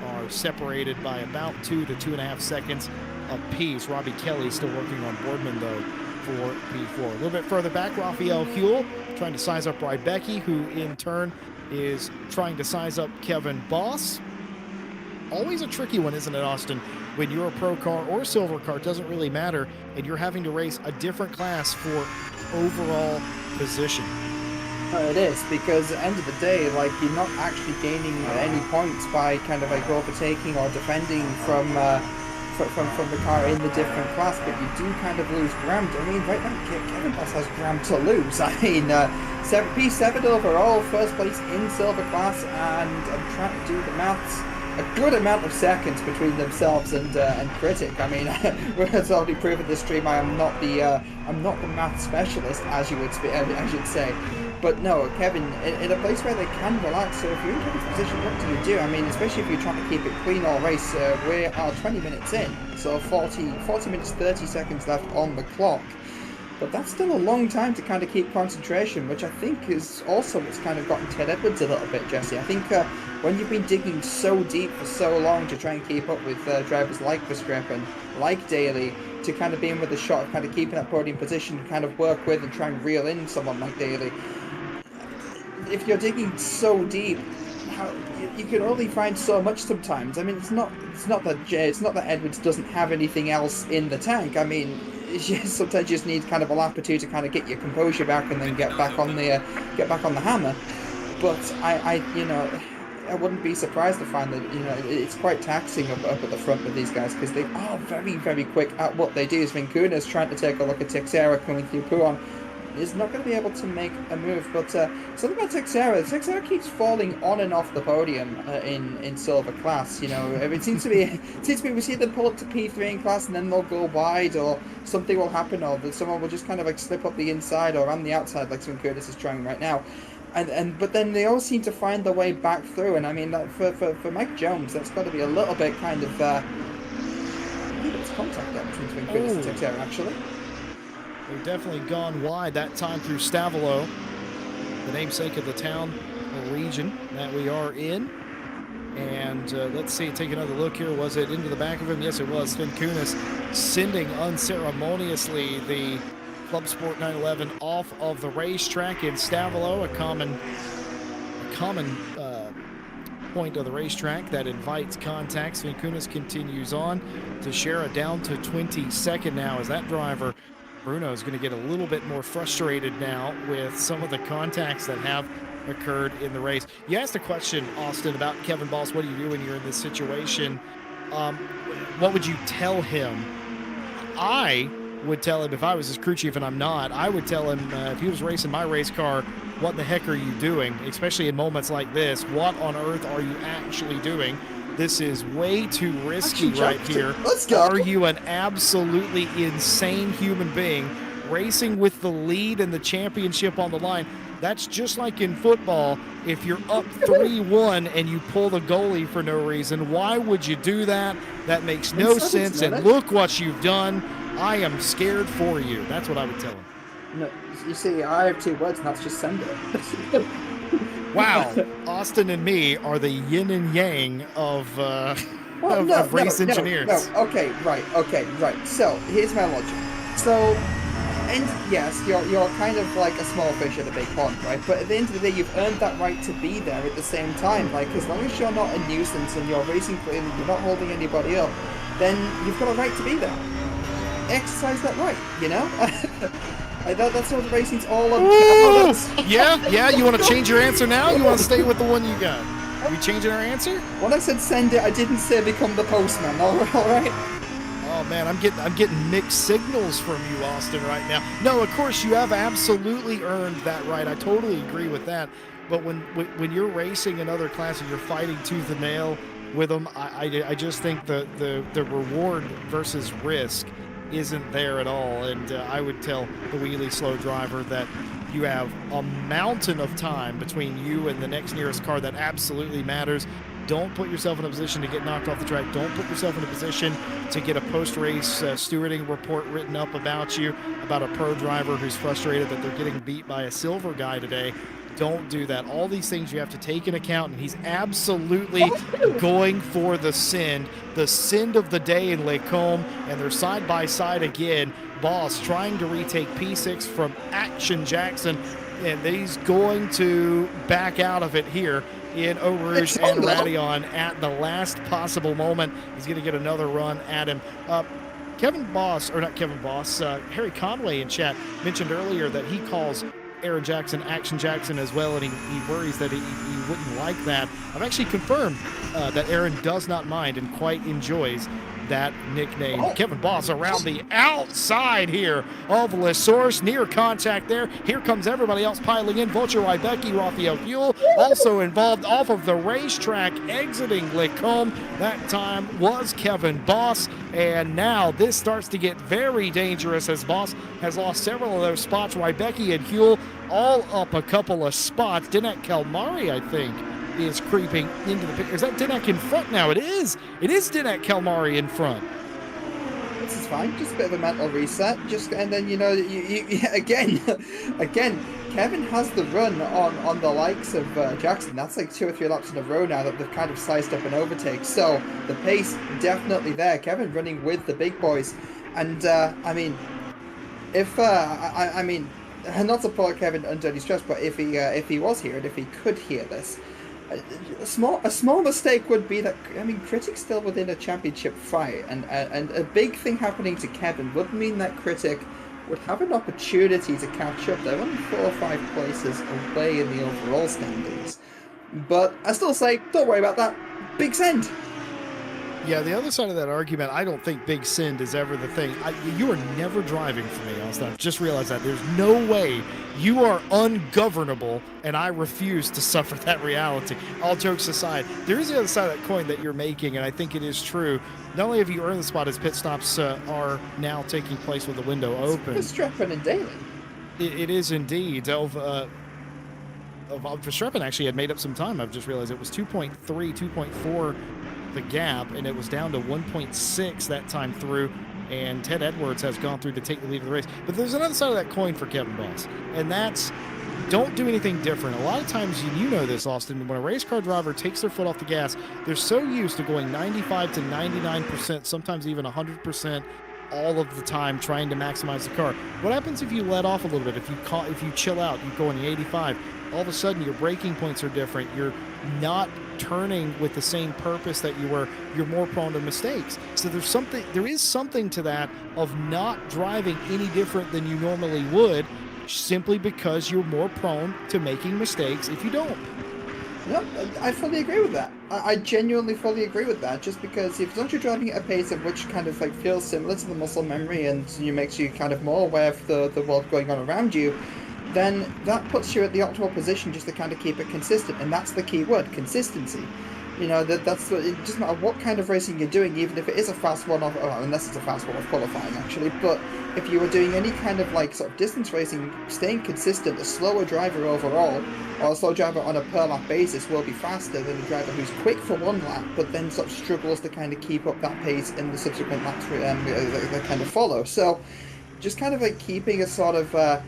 are separated by about 2 to 2.5 seconds apiece. Robbie Kelly still working on Boardman, though, for P4. A little bit further back, Raphael Huell trying to size up Rybecki, who in turn is trying to size up Kevin Boss. Always a tricky one, isn't it, Austin? When you're a pro car or silver car, it doesn't really matter, and you're having to race a different class for overall position. It is, because at the end of the day, like, you're not actually gaining any points by kind of like overtaking or defending from the car in the different class, but you do kind of lose ground. I mean, right now, Kevin Boss has ground to lose. I mean, P7 overall, first place in silver class, and I'm trying to do the maths. A good amount of seconds between themselves and Critic. I mean, as already proven this stream, I'm not the math specialist, as you should say. But no, Kevin, in a place where they can relax. So if you're in Kevin's position, what do you do? I mean, especially if you're trying to keep it clean all race. We are 20 minutes in, so 40 minutes 30 seconds left on the clock. But that's still a long time to kind of keep concentration, which I think is also what's kind of gotten Ted Edwards a little bit, Jesse. I think when you've been digging so deep for so long to try and keep up with drivers like Verstappen, like Daly, to kind of be in with a shot of kind of keeping that podium position, kind of work with and try and reel in someone like Daly. If you're digging so deep, you can only find so much sometimes. I mean, it's not that Edwards doesn't have anything else in the tank. I mean, sometimes you just need kind of a lap or two to kind of get your composure back and then get back on the hammer. But I wouldn't be surprised to find that it's quite taxing up at the front with these guys, because they are very, very quick at what they do. Vincuna's trying to take a look at Texera coming through Pouan is not going to be able to make a move. But something about Texera. Texera keeps falling on and off the podium in silver class. It seems to be we see them pull up to P3 in class and then they'll go wide, or something will happen, or that someone will just kind of like slip up the inside or on the outside, like Sven Curtis is trying right now. But then they all seem to find their way back through, and I mean, for Mike Jones, that's got to be a little bit kind of I believe it's contact there between Sven Curtis and Texera, actually. They've definitely gone wide that time through Stavolo, the namesake of the town or region that we are in. And let's see, take another look here. Was it into the back of him? Yes, it was. Sven Kunis sending unceremoniously the Club Sport 911 off of the racetrack in Stavolo, a common point of the racetrack that invites contacts. Sven Kunis continues on to Shara down to 22nd now, as that driver Bruno is going to get a little bit more frustrated now with some of the contacts that have occurred in the race. You asked a question, Austin, about Kevin Boss. What do you do when you're in this situation? What would you tell him? I would tell him, if I was his crew chief, and I'm not, I would tell him if he was racing my race car, what the heck are you doing? Especially in moments like this, what on earth are you actually doing? This is way too risky right here. Let's go. Are you an absolutely insane human being racing with the lead and the championship on the line? That's just like in football. If you're up 3-1 and you pull the goalie for no reason, why would you do that? That makes no sense. And look what you've done. I am scared for you. That's what I would tell him. No, you see, I have two words, and that's just send it. Wow, Austin and me are the yin and yang of Well, no, of no, race no, no. engineers. Okay, right. So here's my logic. So, and yes, you're kind of like a small fish at a big pond, right? But at the end of the day, you've earned that right to be there at the same time. Like, as long as you're not a nuisance and you're racing clearly, you're not holding anybody up, then you've got a right to be there. Exercise that right, you know? That's what racing's all Ooh! about. Yeah. You want to change your answer now? You want to stay with the one you got? Are we changing our answer? When I said send it, I didn't say become the postman. All right. Oh man, I'm getting mixed signals from you, Austin, right now. No, of course you have absolutely earned that right. I totally agree with that. But when you're racing in other classes, you're fighting tooth and nail with them. I just think the reward versus risk isn't there at all. And I would tell the wheelie slow driver that you have a mountain of time between you and the next nearest car that absolutely matters. Don't put yourself in a position to get knocked off the track. Don't put yourself in a position to get a post-race stewarding report written up about you, about a pro driver who's frustrated that they're getting beat by a silver guy today. Don't do that. All these things you have to take into account, and he's absolutely going for the sind of the day in Lacombe, and they're side by side again. Boss trying to retake P6 from Action Jackson, and he's going to back out of it here in Eau Rouge and Radion at the last possible moment. He's going to get another run at him. Harry Conway in chat mentioned earlier that he calls Aaron Jackson Action Jackson as well, and he worries that he wouldn't like that. I've actually confirmed that Aaron does not mind and quite enjoys that nickname. Kevin Boss around the outside here of La Source, near contact there. Here comes everybody else piling in. Vulture Rybecki, Raphael Huel also involved off of the racetrack, exiting Lacombe. That time was Kevin Boss, and now this starts to get very dangerous as Boss has lost several of those spots. Rybecki and Huel all up a couple of spots. Dinek Kalmari, I think, is creeping into the picture. Is that Dinek in front now? It is. It is Dinek Kalmari in front. This is fine. Just a bit of a mental reset. And then, you again, Kevin has the run on the likes of Jackson. That's like 2 or 3 laps in a row now that they've kind of sized up an overtake. So the pace definitely there. Kevin running with the big boys. And, not to put Kevin under any stress, but if he was here and if he could hear this, a small mistake would be that, Critic's still within a championship fight, and a big thing happening to Kevin would mean that Critic would have an opportunity to catch up. They're only 4 or 5 places away in the overall standings. But I still say, don't worry about that. Big send. Yeah, the other side of that argument, I don't think Big Sind is ever the thing. You are never driving for me, Austin. I've just realized that. There's no way. You are ungovernable, and I refuse to suffer that reality. All jokes aside, there is the other side of that coin that you're making, and I think it is true. Not only have you earned the spot as pit stops are now taking place with the window open. Verstappen and Daly. It is indeed. Verstappen actually had made up some time. I've just realized it was 2.3, 2.4 the gap, and it was down to 1.6 that time through, and Ted Edwards has gone through to take the lead of the race. But there's another side of that coin for Kevin Boss, and that's don't do anything different. A lot of times, you know this, Austin, when a race car driver takes their foot off the gas, they're so used to going 95 to 99%, sometimes even 100% all of the time, trying to maximize the car. What happens if you let off a little bit? If you chill out, you go in the 85, all of a sudden your braking points are different. You're not turning with the same purpose that you were. You're more prone to mistakes. So there is something to that of not driving any different than you normally would, simply because you're more prone to making mistakes if you don't. No, I fully agree with that. I genuinely fully agree with that, just because if you're driving at a pace of which kind of like feels similar to the muscle memory and makes you kind of more aware of the world going on around you, then that puts you at the optimal position just to kind of keep it consistent, and that's the key word, consistency. That's it doesn't matter what kind of racing you're doing, even if it is a fast one off, unless it's a fast one off qualifying actually, but if you were doing any kind of like sort of distance racing, staying consistent, a slower driver overall, or a slow driver on a per lap basis will be faster than a driver who's quick for one lap, but then sort of struggles to kind of keep up that pace in the subsequent laps that kind of follow. So just kind of like keeping a sort of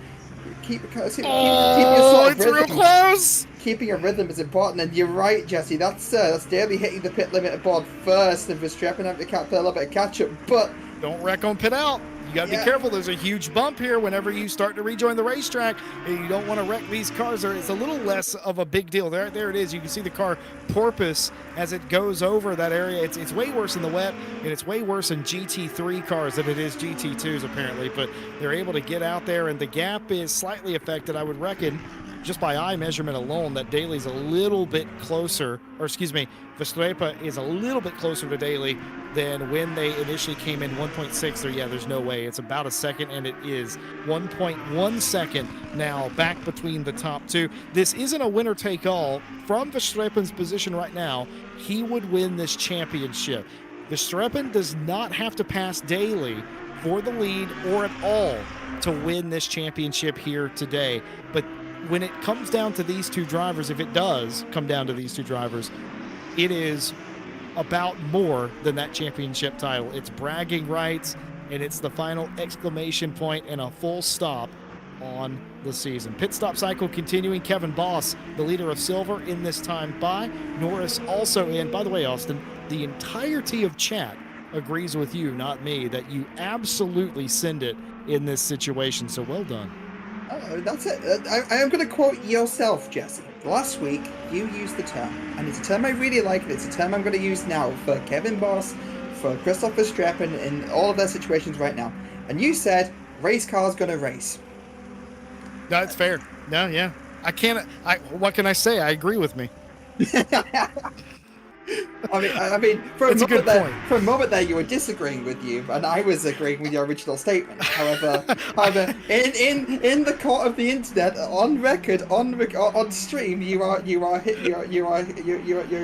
keep your sort of It's real rhythm. close. Keeping a rhythm is important, and you're right, Jesse. That's Daly hitting the pit limit board first, and Verstappen having to play a little bit of catch up. But Don't wreck on pit out. You got to be careful. There's a huge bump here whenever you start to rejoin the racetrack. You don't want to wreck these cars. It's a little less of a big deal. There it is. You can see the car porpoise as it goes over that area. It's way worse in the wet, and it's way worse in GT3 cars than it is GT2s apparently. But they're able to get out there, and the gap is slightly affected, I would reckon, just by eye measurement alone, that Daly's a little bit closer, or excuse me, Verstappen is a little bit closer to Daly than when they initially came in 1.6 there. Yeah, there's no way. It's about a second, and it is 1.1 second now back between the top two. This isn't a winner take all. From Verstappen's position right now, he would win this championship. Verstappen does not have to pass Daly for the lead or at all to win this championship here today. But when it comes down to these two drivers, if it does come down to these two drivers, it is about more than that championship title. It's bragging rights, and it's the final exclamation point and a full stop on the season. Pit stop cycle continuing. Kevin Boss, the leader of silver in this time by. Norris also in. By the way, Austin, the entirety of chat agrees with you, not me, that you absolutely send it in this situation. So well done. That's it. I am going to quote yourself, Jesse. Last week, you used the term, and it's a term I really like, and it's a term I'm going to use now for Kevin Boss, for Christopher Verstappen, in all of their situations right now. And you said, race car's going to race. No, it's fair. No, yeah. What can I say? I agree with me. I mean, for a moment there, you were disagreeing with you, and I was agreeing with your original statement. However, in the court of the internet, on record, on stream, the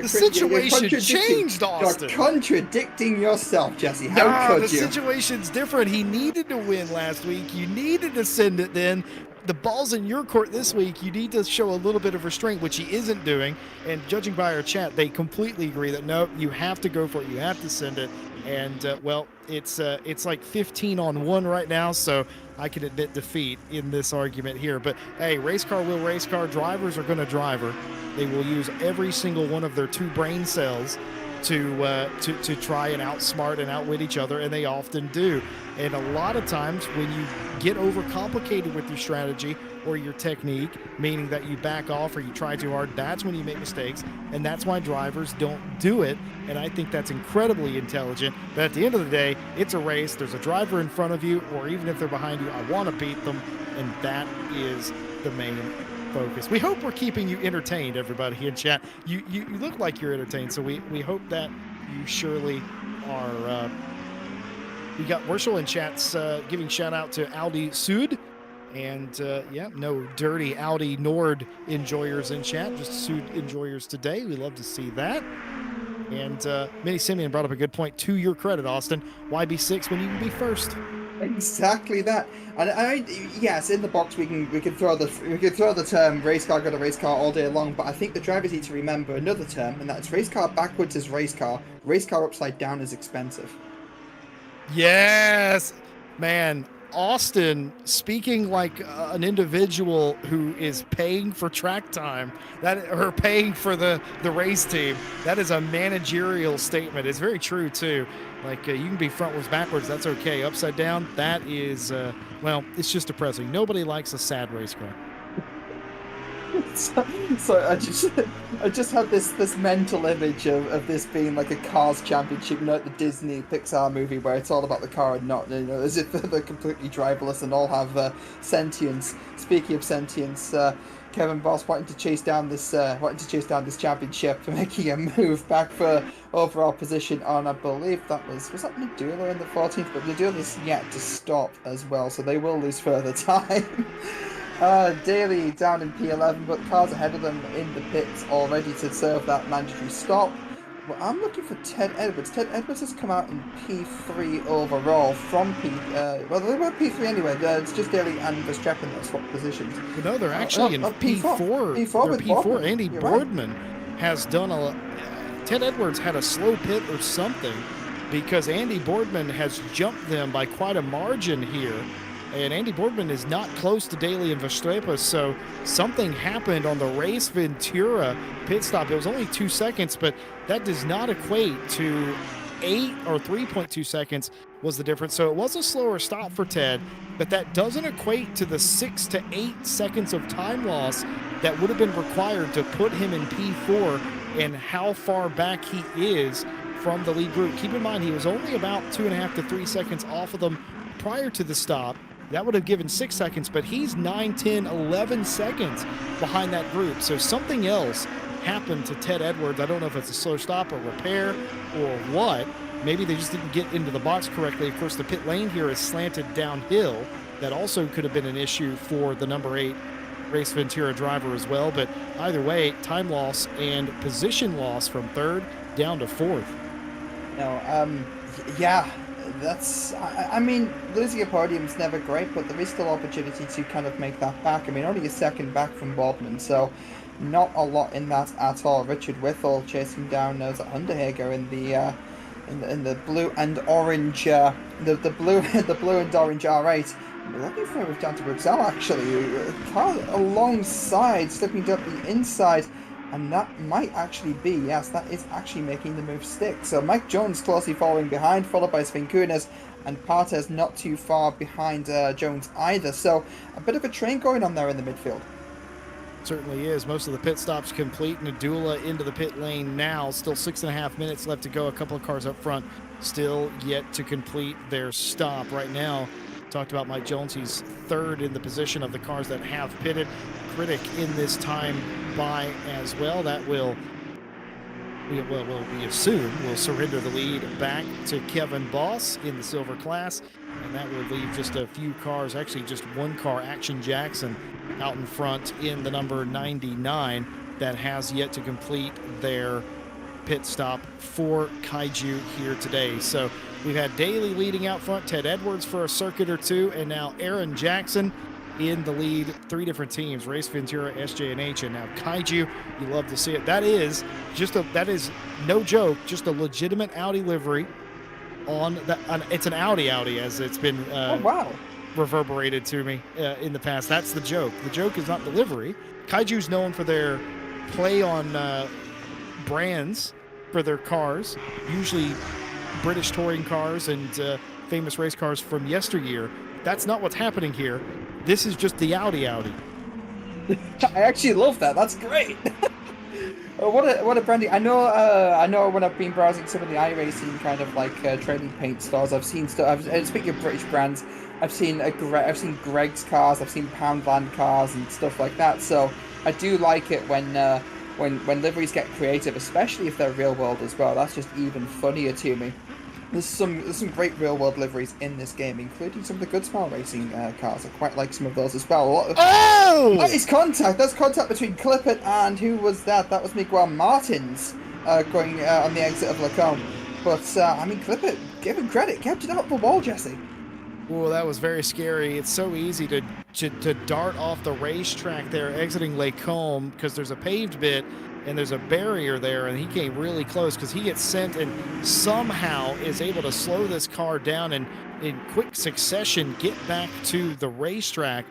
situation changed, Austin. You're contradicting yourself, Jesse. How could you? The situation's different. He needed to win last week. You needed to send it then. The ball's in your court this week. You need to show a little bit of restraint, which he isn't doing. And judging by our chat, they completely agree that no, you have to go for it. You have to send it. And well, it's like 15-on-1 right now, so I can admit defeat in this argument here. But hey, race car will race car. Drivers are going to driver. They will use every single one of their two brain cells to try and outsmart and outwit each other, and they often do. And a lot of times when you get overcomplicated with your strategy or your technique, meaning that you back off or you try too hard, that's when you make mistakes, and that's why drivers don't do it. And I think that's incredibly intelligent. But at the end of the day, it's a race. There's a driver in front of you, or even if they're behind you, I want to beat them, and that is the main focus. We hope we're keeping you entertained, everybody in chat. You look like you're entertained, so we hope that you surely are. We got Worshel in chats giving shout out to Audi Sud, and yeah, no dirty Audi Nord enjoyers in chat, just Sud enjoyers today. We love to see that. And Minnie Simeon brought up a good point. To your credit, Austin, why be sixth when you can be first? Exactly that. And yes, in the box we could throw the term race car got a race car all day long, but I think the drivers need to remember another term, and that's race car backwards is race car upside down is expensive. Yes, man. Austin speaking like an individual who is paying for track time, or paying for the race team. That is a managerial statement. It's very true too. Like you can be frontwards, backwards, that's okay. Upside down, that is well, it's just depressing. Nobody likes a sad race car. So I just had this mental image of this being like a Cars championship, like the Disney Pixar movie where it's all about the car and not, as if they're completely driverless and all have sentience. Speaking of sentience, Kevin Boss wanting to chase down this championship, making a move back for overall position on, I believe was that Medulla in the 14th, but Medulla's yet to stop as well, so they will lose further time. Daly down in P11, but cars ahead of them in the pits all ready to serve that mandatory stop. Well, I'm looking for Ted Edwards. Ted Edwards has come out in P3 overall from well, they were P3 anyway. It's just Daly and Verstappen that swapped positions. But no, they're actually in P4. P4. Andy Boardman has done Ted Edwards had a slow pit or something, because Andy Boardman has jumped them by quite a margin here. And Andy Boardman is not close to Daly and Verstappen, so something happened on the Race Ventura pit stop. It was only 2 seconds, but that does not equate to 8 or 3.2 seconds was the difference. So it was a slower stop for Ted, but that doesn't equate to the 6 to 8 seconds of time loss that would have been required to put him in P4 and how far back he is from the lead group. Keep in mind, he was only about 2.5 to 3 seconds off of them prior to the stop. That would have given 6 seconds, but he's 9, 10, 11 seconds behind that group. So something else happened to Ted Edwards. I don't know if it's a slow stop or repair or what. Maybe they just didn't get into the box correctly. Of course, the pit lane here is slanted downhill. That also could have been an issue for the number 8 Race Ventura driver as well. But either way, time loss and position loss from 3rd down to 4th. No, yeah. That's, I mean, losing a podium's never great, but there is still opportunity to kind of make that back. I mean, only a second back from Boardman, so not a lot in that at all. Richard Whittle chasing down Noza Underhager in the blue and orange, the blue and orange R8. We're looking for a move down to Bruxelles actually. Car alongside, slipping up the inside. And that might actually be, yes, that is actually making the move stick. So Mike Jones closely following behind, followed by Sven Kunis, and Partez not too far behind Jones either. So a bit of a train going on there in the midfield. Certainly is. Most of the pit stops complete. Nadula into the pit lane now. Still 6.5 minutes left to go. A couple of cars up front still yet to complete their stop. Right now, talked about Mike Jones. He's 3rd in the position of the cars that have pitted. Critic in this time by as well. That we assume will surrender the lead back to Kevin Boss in the silver class, and that will leave just a few cars, actually just one car, Action Jackson, out in front in the number 99 that has yet to complete their pit stop for Kaiju here today. So we've had Daly leading out front, Ted Edwards for a circuit or two, and now Aaron Jackson in the lead. 3 different teams, Race Ventura, SJ and H, and now Kaiju. You love to see it. That is no joke, just a legitimate Audi livery on that. It's an Audi as it's been oh wow, reverberated to me in the past. That's the joke. The joke is not the livery. Kaiju's known for their play on brands for their cars, usually British touring cars and famous race cars from yesteryear. That's not what's happening here. This is just the Audi. I actually love that. That's great. What a branding. I know when I've been browsing some of the iRacing kind of like trading paint stores, I've seen stuff. Speaking of British brands, I've seen Greg's cars, I've seen Poundland cars and stuff like that. So I do like it when liveries get creative, especially if they're real world as well. That's just even funnier to me. There's some great real-world liveries in this game, including some of the Good Smile Racing cars. I quite like some of those as well. That is contact! That's contact between Clippert and who was that? That was Miguel Martins going on the exit of Lacombe. But, I mean, Clippert, give him credit, kept it out the wall, Jesse. Oh, that was very scary. It's so easy to dart off the racetrack there, exiting Lacombe, because there's a paved bit, and there's a barrier there, and he came really close because he gets sent and somehow is able to slow this car down and in quick succession get back to the racetrack.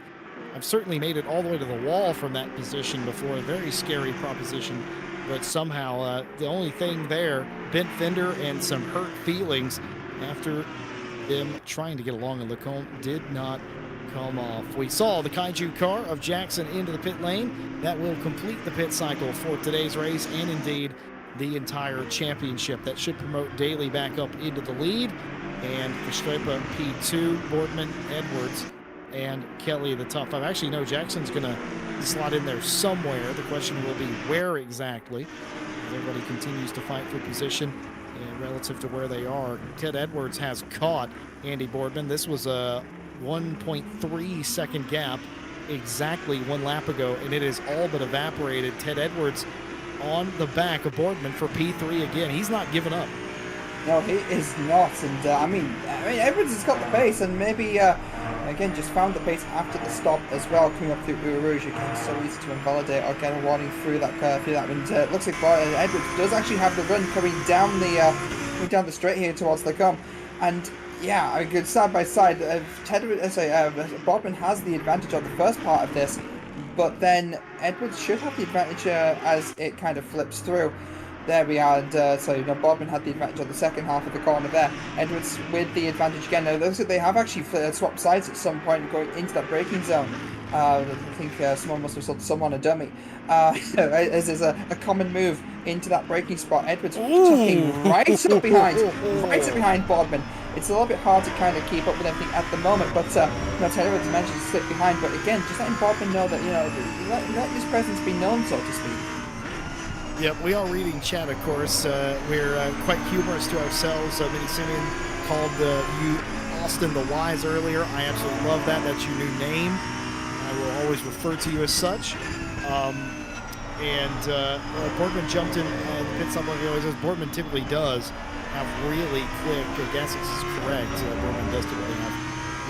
I've certainly made it all the way to the wall from that position before. A very scary proposition, but somehow the only thing there, bent fender and some hurt feelings after them trying to get along in Lacombe, did not come off. We saw the Kaiju car of Jackson into the pit lane. That will complete the pit cycle for today's race and indeed the entire championship. That should promote Daly back up into the lead, and Verstappen P2, Boardman, Edwards, and Kelly the top 5. I actually know Jackson's going to slot in there somewhere. The question will be where exactly. Everybody continues to fight for position relative to where they are. Ted Edwards has caught Andy Boardman. This was a 1.3 second gap exactly 1 lap ago, and it is all but evaporated. Ted Edwards on the back of Boardman for P3 again. He's not giving up. No, he is not, and I mean Edwards has got the pace, and maybe again just found the pace after the stop as well, coming up through Eau Rouge. Again, so easy to invalidate or get a warning through that and it looks like Edwards does actually have the run coming down the straight here towards Lacombe. And Yeah, a good side by side. Bodman has the advantage on the first part of this, but then Edwards should have the advantage as it kind of flips through. There we are, and Bodman had the advantage on the second half of the corner there. Edwards with the advantage again. Now, it looks like they have actually swapped sides at some point going into that braking zone. I think someone must have sold someone a dummy. As is a common move into that braking spot. Edwards tucking right up behind Bodman. It's a little bit hard to kind of keep up with everything at the moment, but Edwards managed to slip behind. But again, just letting Bodman know that let his presence be known, so to speak. Yep, we are reading chat, of course. We're quite humorous to ourselves. Mini Simeon called you Austin the Wise earlier. I absolutely love that. That's your new name. I will always refer to you as such. Boardman jumped in and pit stop like he always does. Boardman typically does have really quick, I guess this is correct, Boardman does typically have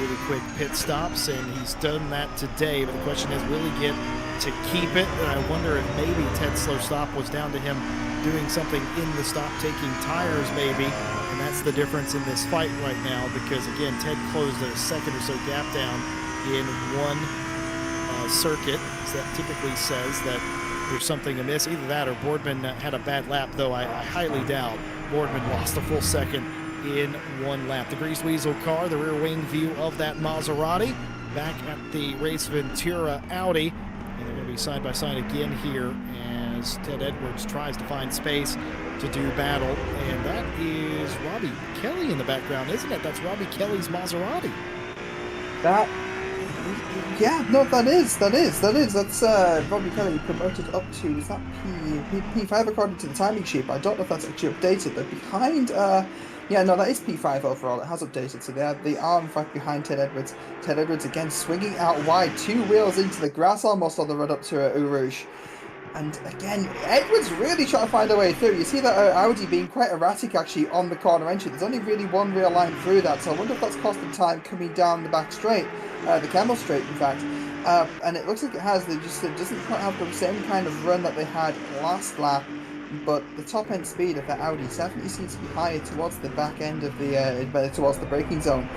really quick pit stops, and he's done that today, but the question is, will he get to keep it? And I wonder if maybe Ted's slow stop was down to him doing something in the stop, taking tires maybe, and that's the difference in this fight right now, because again, Ted closed a second or so gap down in one circuit, so that typically says that there's something amiss. Either that or Boardman had a bad lap, though I highly doubt Boardman lost a full second in one lap. The Greased Weasel car, the rear wing view of that Maserati, back at the Race Ventura Audi. And they're going to be side by side again here as Ted Edwards tries to find space to do battle. And that is Robbie Kelly in the background, isn't it? That's Robbie Kelly's Maserati. That That's Robbie Kelly promoted up to, is that P5 according to the timing sheet, but I don't know if that's actually updated. But behind, that is P5 overall. It has updated, so they are in fact behind Ted Edwards. Ted Edwards again swinging out wide, 2 wheels into the grass almost on the run up to Eau Rouge. And again, Edwards really trying to find a way through. You see that Audi being quite erratic actually on the corner entry. There's only really one real line through that, so I wonder if that's cost them time coming down the back straight, the Camel straight in fact. And it looks like it has. It doesn't quite have the same kind of run that they had last lap, but the top end speed of that Audi definitely seems to be higher towards the back end of the towards the braking zone,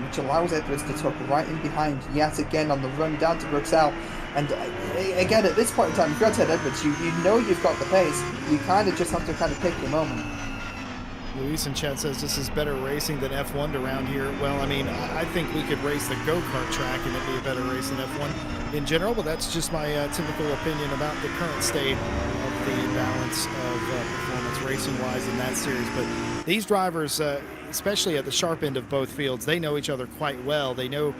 which allows Edwards to tuck right in behind yet again on the run down to Bruxelles. And again, at this point in time, if you're Ted Edwards, you know you've got the pace. You kind of just have to kind of pick your moment. Luis in chat says this is better racing than F1 around here. Well, I mean, I think we could race the go-kart track and it'd be a better race than F1 in general, but that's just my typical opinion about the current state of the balance of performance racing-wise in that series. But these drivers, especially at the sharp end of both fields, they know each other quite well. They know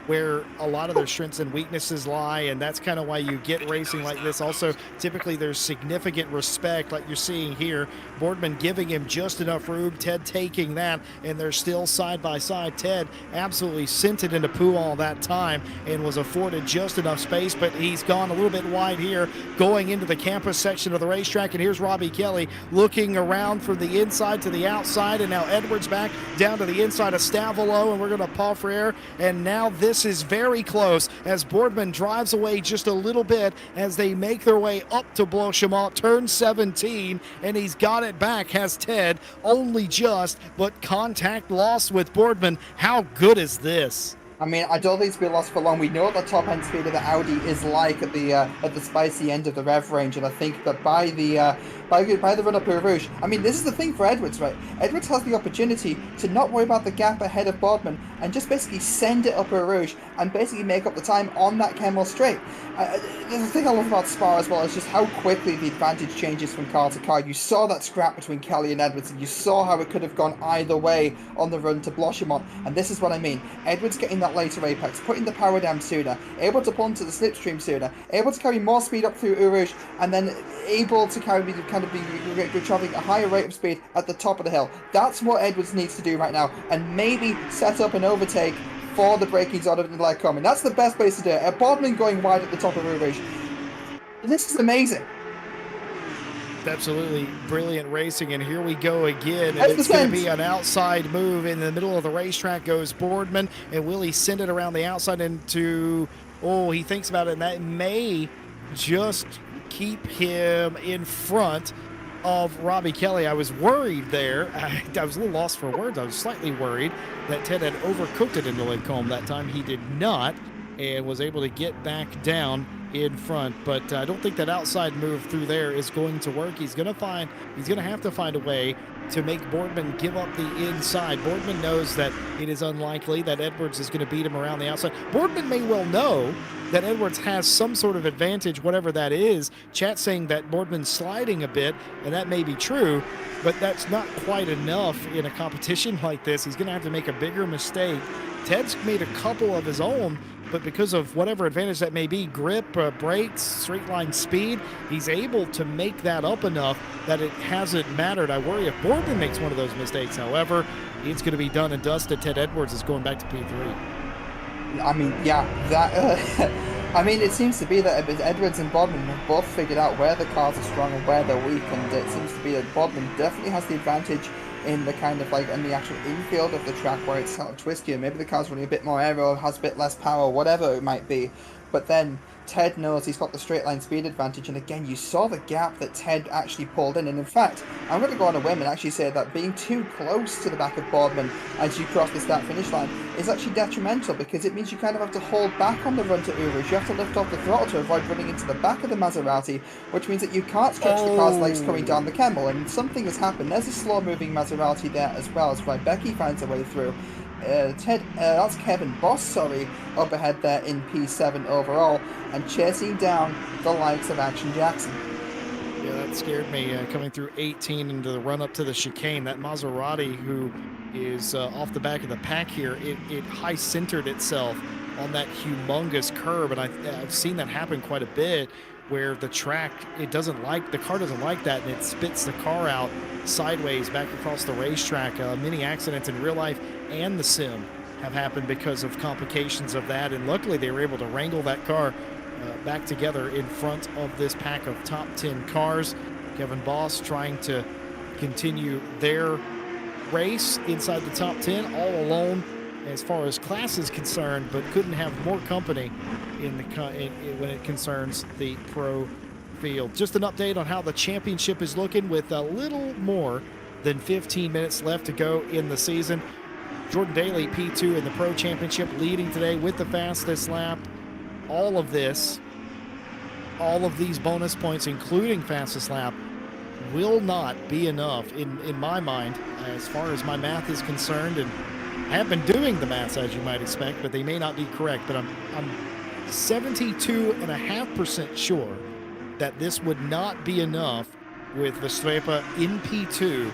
where a lot of their strengths and weaknesses lie, and that's kind of why you get racing like this. Also, typically there's significant respect like you're seeing here. Boardman giving him just enough room, Ted taking that, and they're still side by side. Ted absolutely sent it into poo all that time and was afforded just enough space, but he's gone a little bit wide here going into the campus section of the racetrack. And here's Robbie Kelly looking around from the inside to the outside, and now Edwards back down to the inside of Stavolo, and we're going to paw for air. And now this is very close as Boardman drives away just a little bit as they make their way up to Blanchimont, turn 17, and he's got it back, has Ted, only just, but contact lost with Boardman. How good is this? I mean, I don't think it's been lost for long. We know what the top end speed of the Audi is like at the spicy end of the rev range, and I think that by the run up to Rouge, I mean, this is the thing for Edwards, right? Edwards has the opportunity to not worry about the gap ahead of Boardman and just basically send it up to Rouge and basically make up the time on that Kemmel straight. The thing I love about Spa as well is just how quickly the advantage changes from car to car. You saw that scrap between Kelly and Edwards, and you saw how it could have gone either way on the run to Blanchimont. And this is what I mean. Edwards getting that later apex, putting the power down sooner, able to pull into the slipstream sooner, able to carry more speed up through Eau Rouge, and then able to be traveling a higher rate of speed at the top of the hill. That's what Edwards needs to do right now, and maybe set up an overtake for the braking zone of the leg coming. That's the best place to do it. Boardman going wide at the top of Eau Rouge. This is amazing. Absolutely brilliant racing, and here we go again, and it's going to be an outside move. In the middle of the racetrack goes Boardman, and will he send it around the outside into, he thinks about it, and that may just keep him in front of Robbie Kelly. I was worried there. I was a little lost for words. I was slightly worried that Ted had overcooked it into Lindholm that time. He did not, and was able to get back down in front. But I don't think that outside move through there is going to work. He's going to have to find a way to make Boardman give up the inside. Boardman knows that it is unlikely that Edwards is going to beat him around the outside. Boardman may well know that Edwards has some sort of advantage, whatever that is. Chat saying that Boardman's sliding a bit, and that may be true, but that's not quite enough in a competition like this. He's going to have to make a bigger mistake. Ted's made a couple of his own, but because of whatever advantage that may be, grip, brakes, straight line speed, he's able to make that up enough that it hasn't mattered. I worry if Boardman makes one of those mistakes, however, it's going to be done and dusted. Ted Edwards is going back to P3. I mean, yeah, that. I mean, it seems to be that Edwards and Boardman have both figured out where the cars are strong and where they're weak, and it seems to be that Boardman definitely has the advantage in the kind of like in the actual infield of the track where it's sort of twistier. Maybe the car's running a bit more aero, has a bit less power, whatever it might be. But then Ted knows he's got the straight line speed advantage, and again, you saw the gap that Ted actually pulled in. And in fact, I'm going to go on a whim and actually say that being too close to the back of Boardman as you cross the start finish line is actually detrimental, because it means you kind of have to hold back on the run to Urush. You have to lift off the throttle to avoid running into the back of the Maserati, which means that you can't stretch the car's legs coming down the Kemmel, and something has happened. There's a slow moving Maserati there as well, as Becky finds a way through. That's Kevin Boss, up ahead there in P7 overall, and chasing down the likes of Action Jackson. Yeah, that scared me coming through 18 into the run up to the chicane. That Maserati, who is off the back of the pack here, it high centered itself on that humongous curb, and I've seen that happen quite a bit, where the track, the car doesn't like that, and it spits the car out sideways back across the racetrack. Many accidents in real life and the sim have happened because of complications of that, and luckily they were able to wrangle that car back together in front of this pack of top 10 cars. Kevin Boss trying to continue their race inside the top 10 all alone as far as class is concerned, but couldn't have more company when it concerns the pro field. Just an update on how the championship is looking with a little more than 15 minutes left to go in the season. Jordan Daly, P2 in the Pro Championship, leading today with the fastest lap. All of these bonus points, including fastest lap, will not be enough in my mind as far as my math is concerned. And I have been doing the maths, as you might expect, but they may not be correct. But I'm 72.5% sure that this would not be enough with Vestrepa in P2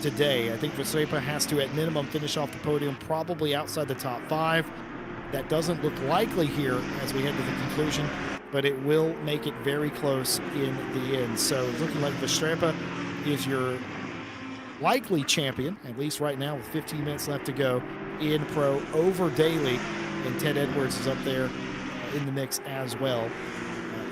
today. I think Vestrepa has to, at minimum, finish off the podium, probably outside the top 5. That doesn't look likely here as we head to the conclusion, but it will make it very close in the end. So looking like Vestrepa is your likely champion, at least right now with 15 minutes left to go in Pro, over Daly, and Ted Edwards is up there in the mix as well.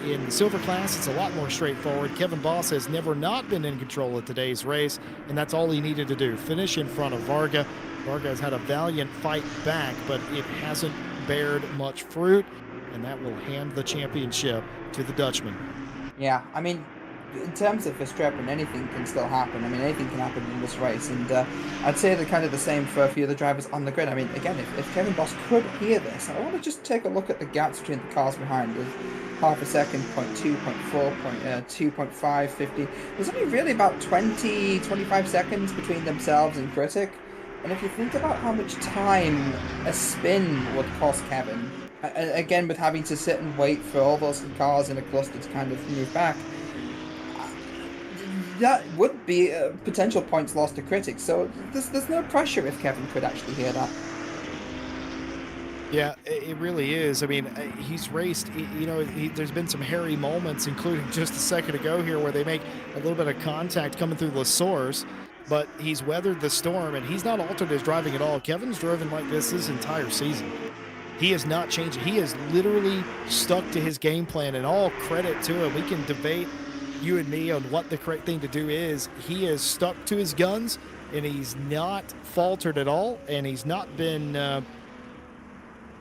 In the silver class, it's a lot more straightforward. Kevin Boss has never not been in control of today's race, and that's all he needed to do, finish in front of Varga. Varga has had a valiant fight back, but it hasn't bared much fruit, and that will hand the championship to the Dutchman. Yeah, I mean, in terms of Verstappen, anything can still happen. I mean, anything can happen in this race, and I'd say kind of the same for a few of the drivers on the grid. I mean, again, if Kevin Boss could hear this, I want to just take a look at the gaps between the cars behind. There's half a second, 0.2, 0.4, 2.5, 50. There's only really about 20, 25 seconds between themselves and Critic. And if you think about how much time a spin would cost Kevin, again, with having to sit and wait for all those cars in a cluster to kind of move back, that would be potential points lost to Critics. So there's no pressure if Kevin could actually hear that. Yeah, it really is. I mean, he's raced, there's been some hairy moments, including just a second ago here, where they make a little bit of contact coming through the Source, but he's weathered the storm, and he's not altered his driving at all. Kevin's driven like this his entire season. He has not changed. He has literally stuck to his game plan, and all credit to him. We can debate, you and me, on what the correct thing to do is. He has stuck to his guns, and he's not faltered at all, and he's not been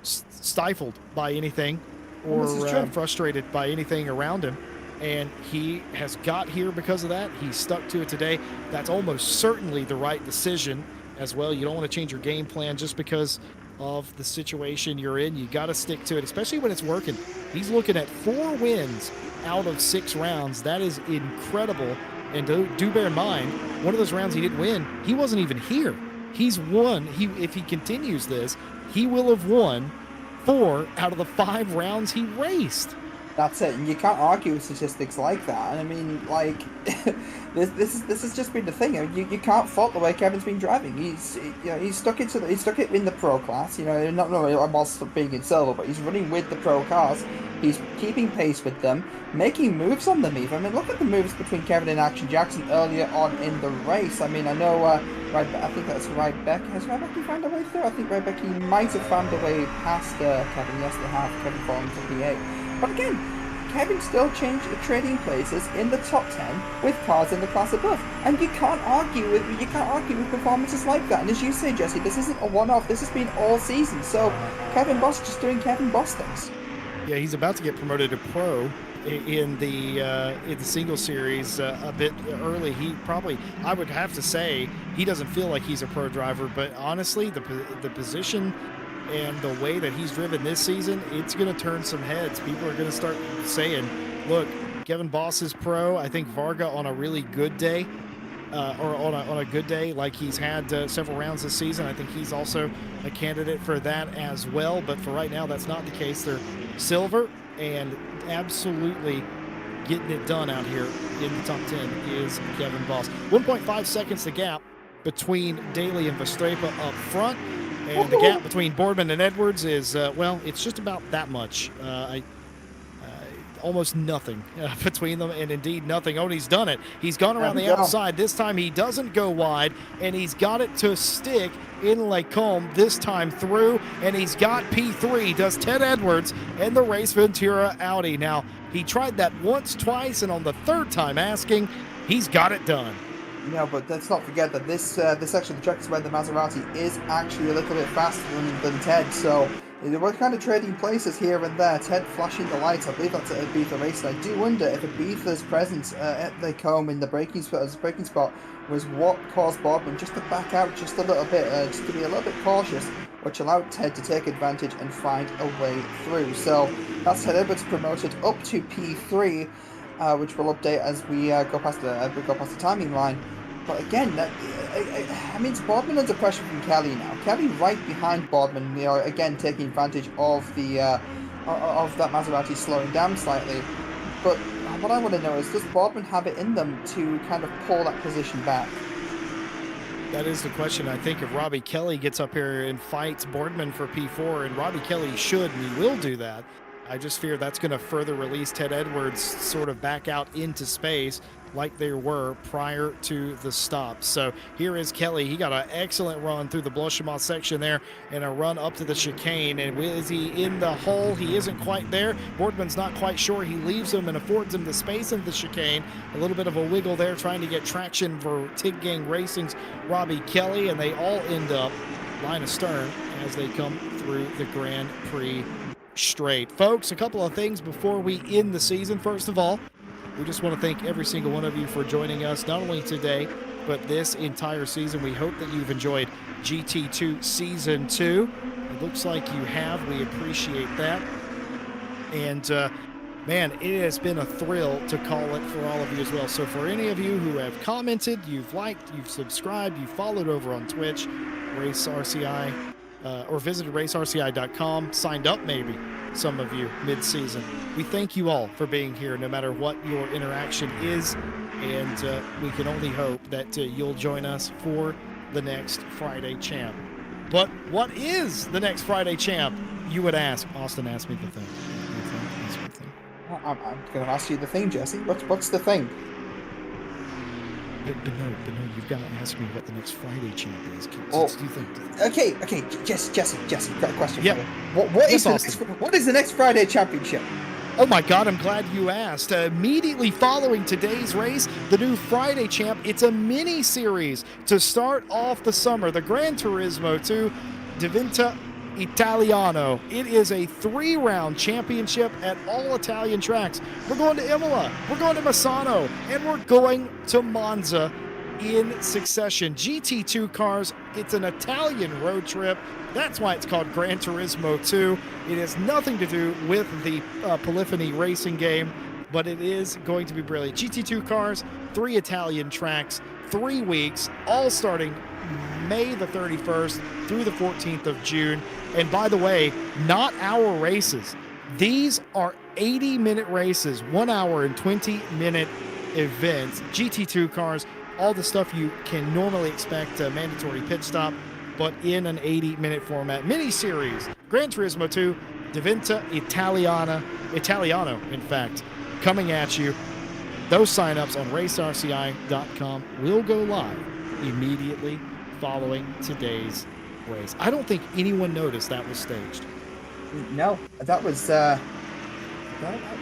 stifled by anything or frustrated by anything around him. and he has got here because of that. He stuck to it today. That's almost certainly the right decision as well. You don't want to change your game plan just because of the situation you're in. You got to stick to it, especially when it's working. He's looking at 4 wins out of 6 rounds. That is incredible. And do bear in mind, one of those rounds he didn't win, he wasn't even here. He's won. If he continues this, he will have won 4 out of the 5 rounds he raced. That's it, and you can't argue with statistics like that. And I mean, like, this has just been the thing. I mean, you can't fault the way Kevin's been driving. He's stuck it in the pro class. Not really whilst being in silver, but he's running with the pro cars. He's keeping pace with them, making moves on them even. I mean, look at the moves between Kevin and Action Jackson earlier on in the race. I mean, I know, I think that's Rebecca. Has Rebecca found a way through? I think Rebecca might have found a way past Kevin. Yes, they have. Kevin falling to P8. But again, Kevin still trading places in the top 10 with cars in the class above, and you can't argue with performances like that. And as you say, Jesse, this isn't a one-off. This has been all season. So Kevin Boss just doing Kevin Boss things. Yeah, he's about to get promoted to pro in the single series a bit early. I would have to say, he doesn't feel like he's a pro driver, but honestly, the position and the way that he's driven this season, it's going to turn some heads. People are going to start saying, look, Kevin Boss is pro. I think Varga on a really good day, or on a good day, like he's had several rounds this season, I think he's also a candidate for that as well. But for right now, that's not the case. They're silver, and absolutely getting it done out here in the top 10 is Kevin Boss. 1.5 seconds the gap between Daly and Vestrepa up front. And the gap between Boardman and Edwards is, well, it's just about that much. Almost nothing between them, and indeed nothing. Oh, and he's done it. He's gone around the outside. This time he doesn't go wide, and he's got it to stick in Lacombe this time through, and he's got P3, does Ted Edwards and the Race Ventura Audi. Now, he tried that once, twice, and on the 3rd time asking, he's got it done. No, but let's not forget that this section of the track is where the Maserati is actually a little bit faster than Ted, so we're kind of trading places here and there. Ted flashing the lights, I believe that's at Ibiza Racing. I do wonder if Ibiza's presence at the Combe in the braking spot was what caused Boardman just to back out just a little bit, just to be a little bit cautious, which allowed Ted to take advantage and find a way through. So that's Ted Edwards promoted up to P3, which will update as we go past the timing line. But again, I mean, it's Boardman under pressure from Kelly now. Kelly right behind Boardman, again taking advantage of the of that Maserati slowing down slightly. But what I want to know is, does Boardman have it in them to kind of pull that position back? That is the question. I think if Robbie Kelly gets up here and fights Boardman for P4, and Robbie Kelly should and he will do that, I just fear that's going to further release Ted Edwards sort of back out into space like they were prior to the stop. So here is Kelly. He got an excellent run through the Blochemont section there and a run up to the chicane. And is he in the hole? He isn't quite there. Boardman's not quite sure. He leaves him and affords him the space in the chicane. A little bit of a wiggle there trying to get traction for Tig Gang Racing's Robbie Kelly, and they all end up line astern as they come through the Grand Prix straight. Folks, a couple of things before we end the season. First of all, we just want to thank every single one of you for joining us, not only today, but this entire season. We hope that you've enjoyed GT2 Season 2. It looks like you have. We appreciate that. And, man, it has been a thrill to call it for all of you as well. So for any of you who have commented, you've liked, you've subscribed, you've followed over on Twitch, Race RCI, or visited racerci.com, signed up maybe, some of you mid-season. We thank you all for being here, no matter what your interaction is, and we can only hope that you'll join us for the next Friday Champ. But what is the next Friday Champ, you would ask? Austin asked me the thing. I'm going to ask you the thing, Jesse. What's the thing? But no, you've got to ask me what the next Friday Champ is. Oh, do you think? Okay, Jesse, got a question for you. What is the next Friday Championship? Oh my God, I'm glad you asked. Immediately following today's race, the new Friday Champ, it's a mini-series to start off the summer. The Gran Turismo 2 Diventa Italiano. It is a 3-round championship at all Italian tracks. We're going to Imola, we're going to Misano, and we're going to Monza in succession. GT2 cars, it's an Italian road trip. That's why it's called Gran Turismo 2. It has nothing to do with the Polyphony racing game, but it is going to be brilliant. GT2 cars, 3 Italian tracks, 3 weeks, all starting May the 31st through the 14th of June. And by the way, not our races. These are 80-minute races, 1 hour and 20-minute events. GT2 cars, all the stuff you can normally expect, a mandatory pit stop, but in an 80-minute format. Mini-series, Gran Turismo 2, Diventa Italiano, in fact, coming at you. Those signups on racerci.com will go live immediately following today's race. I don't think anyone noticed that was staged. No, that was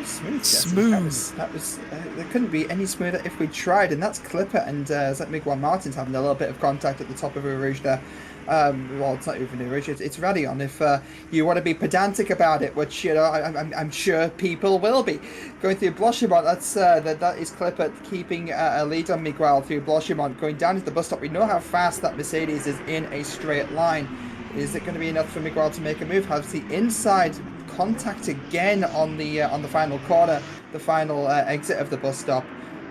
smooth. Jesse. Smooth. That was there couldn't be any smoother if we tried, and that's Clipper and Zach Miguel Martin's having a little bit of contact at the top of Eau Rouge there. Well, it's not even Eau Rouge, it's Radion. If you want to be pedantic about it, which I'm sure people will be. Going through Blochemont, that is Clipper keeping a lead on Miguel through Blochemont. Going down to the bus stop, we know how fast that Mercedes is in a straight line. Is it going to be enough for Miguel to make a move? Has the inside contact again on the final corner, the final exit of the bus stop,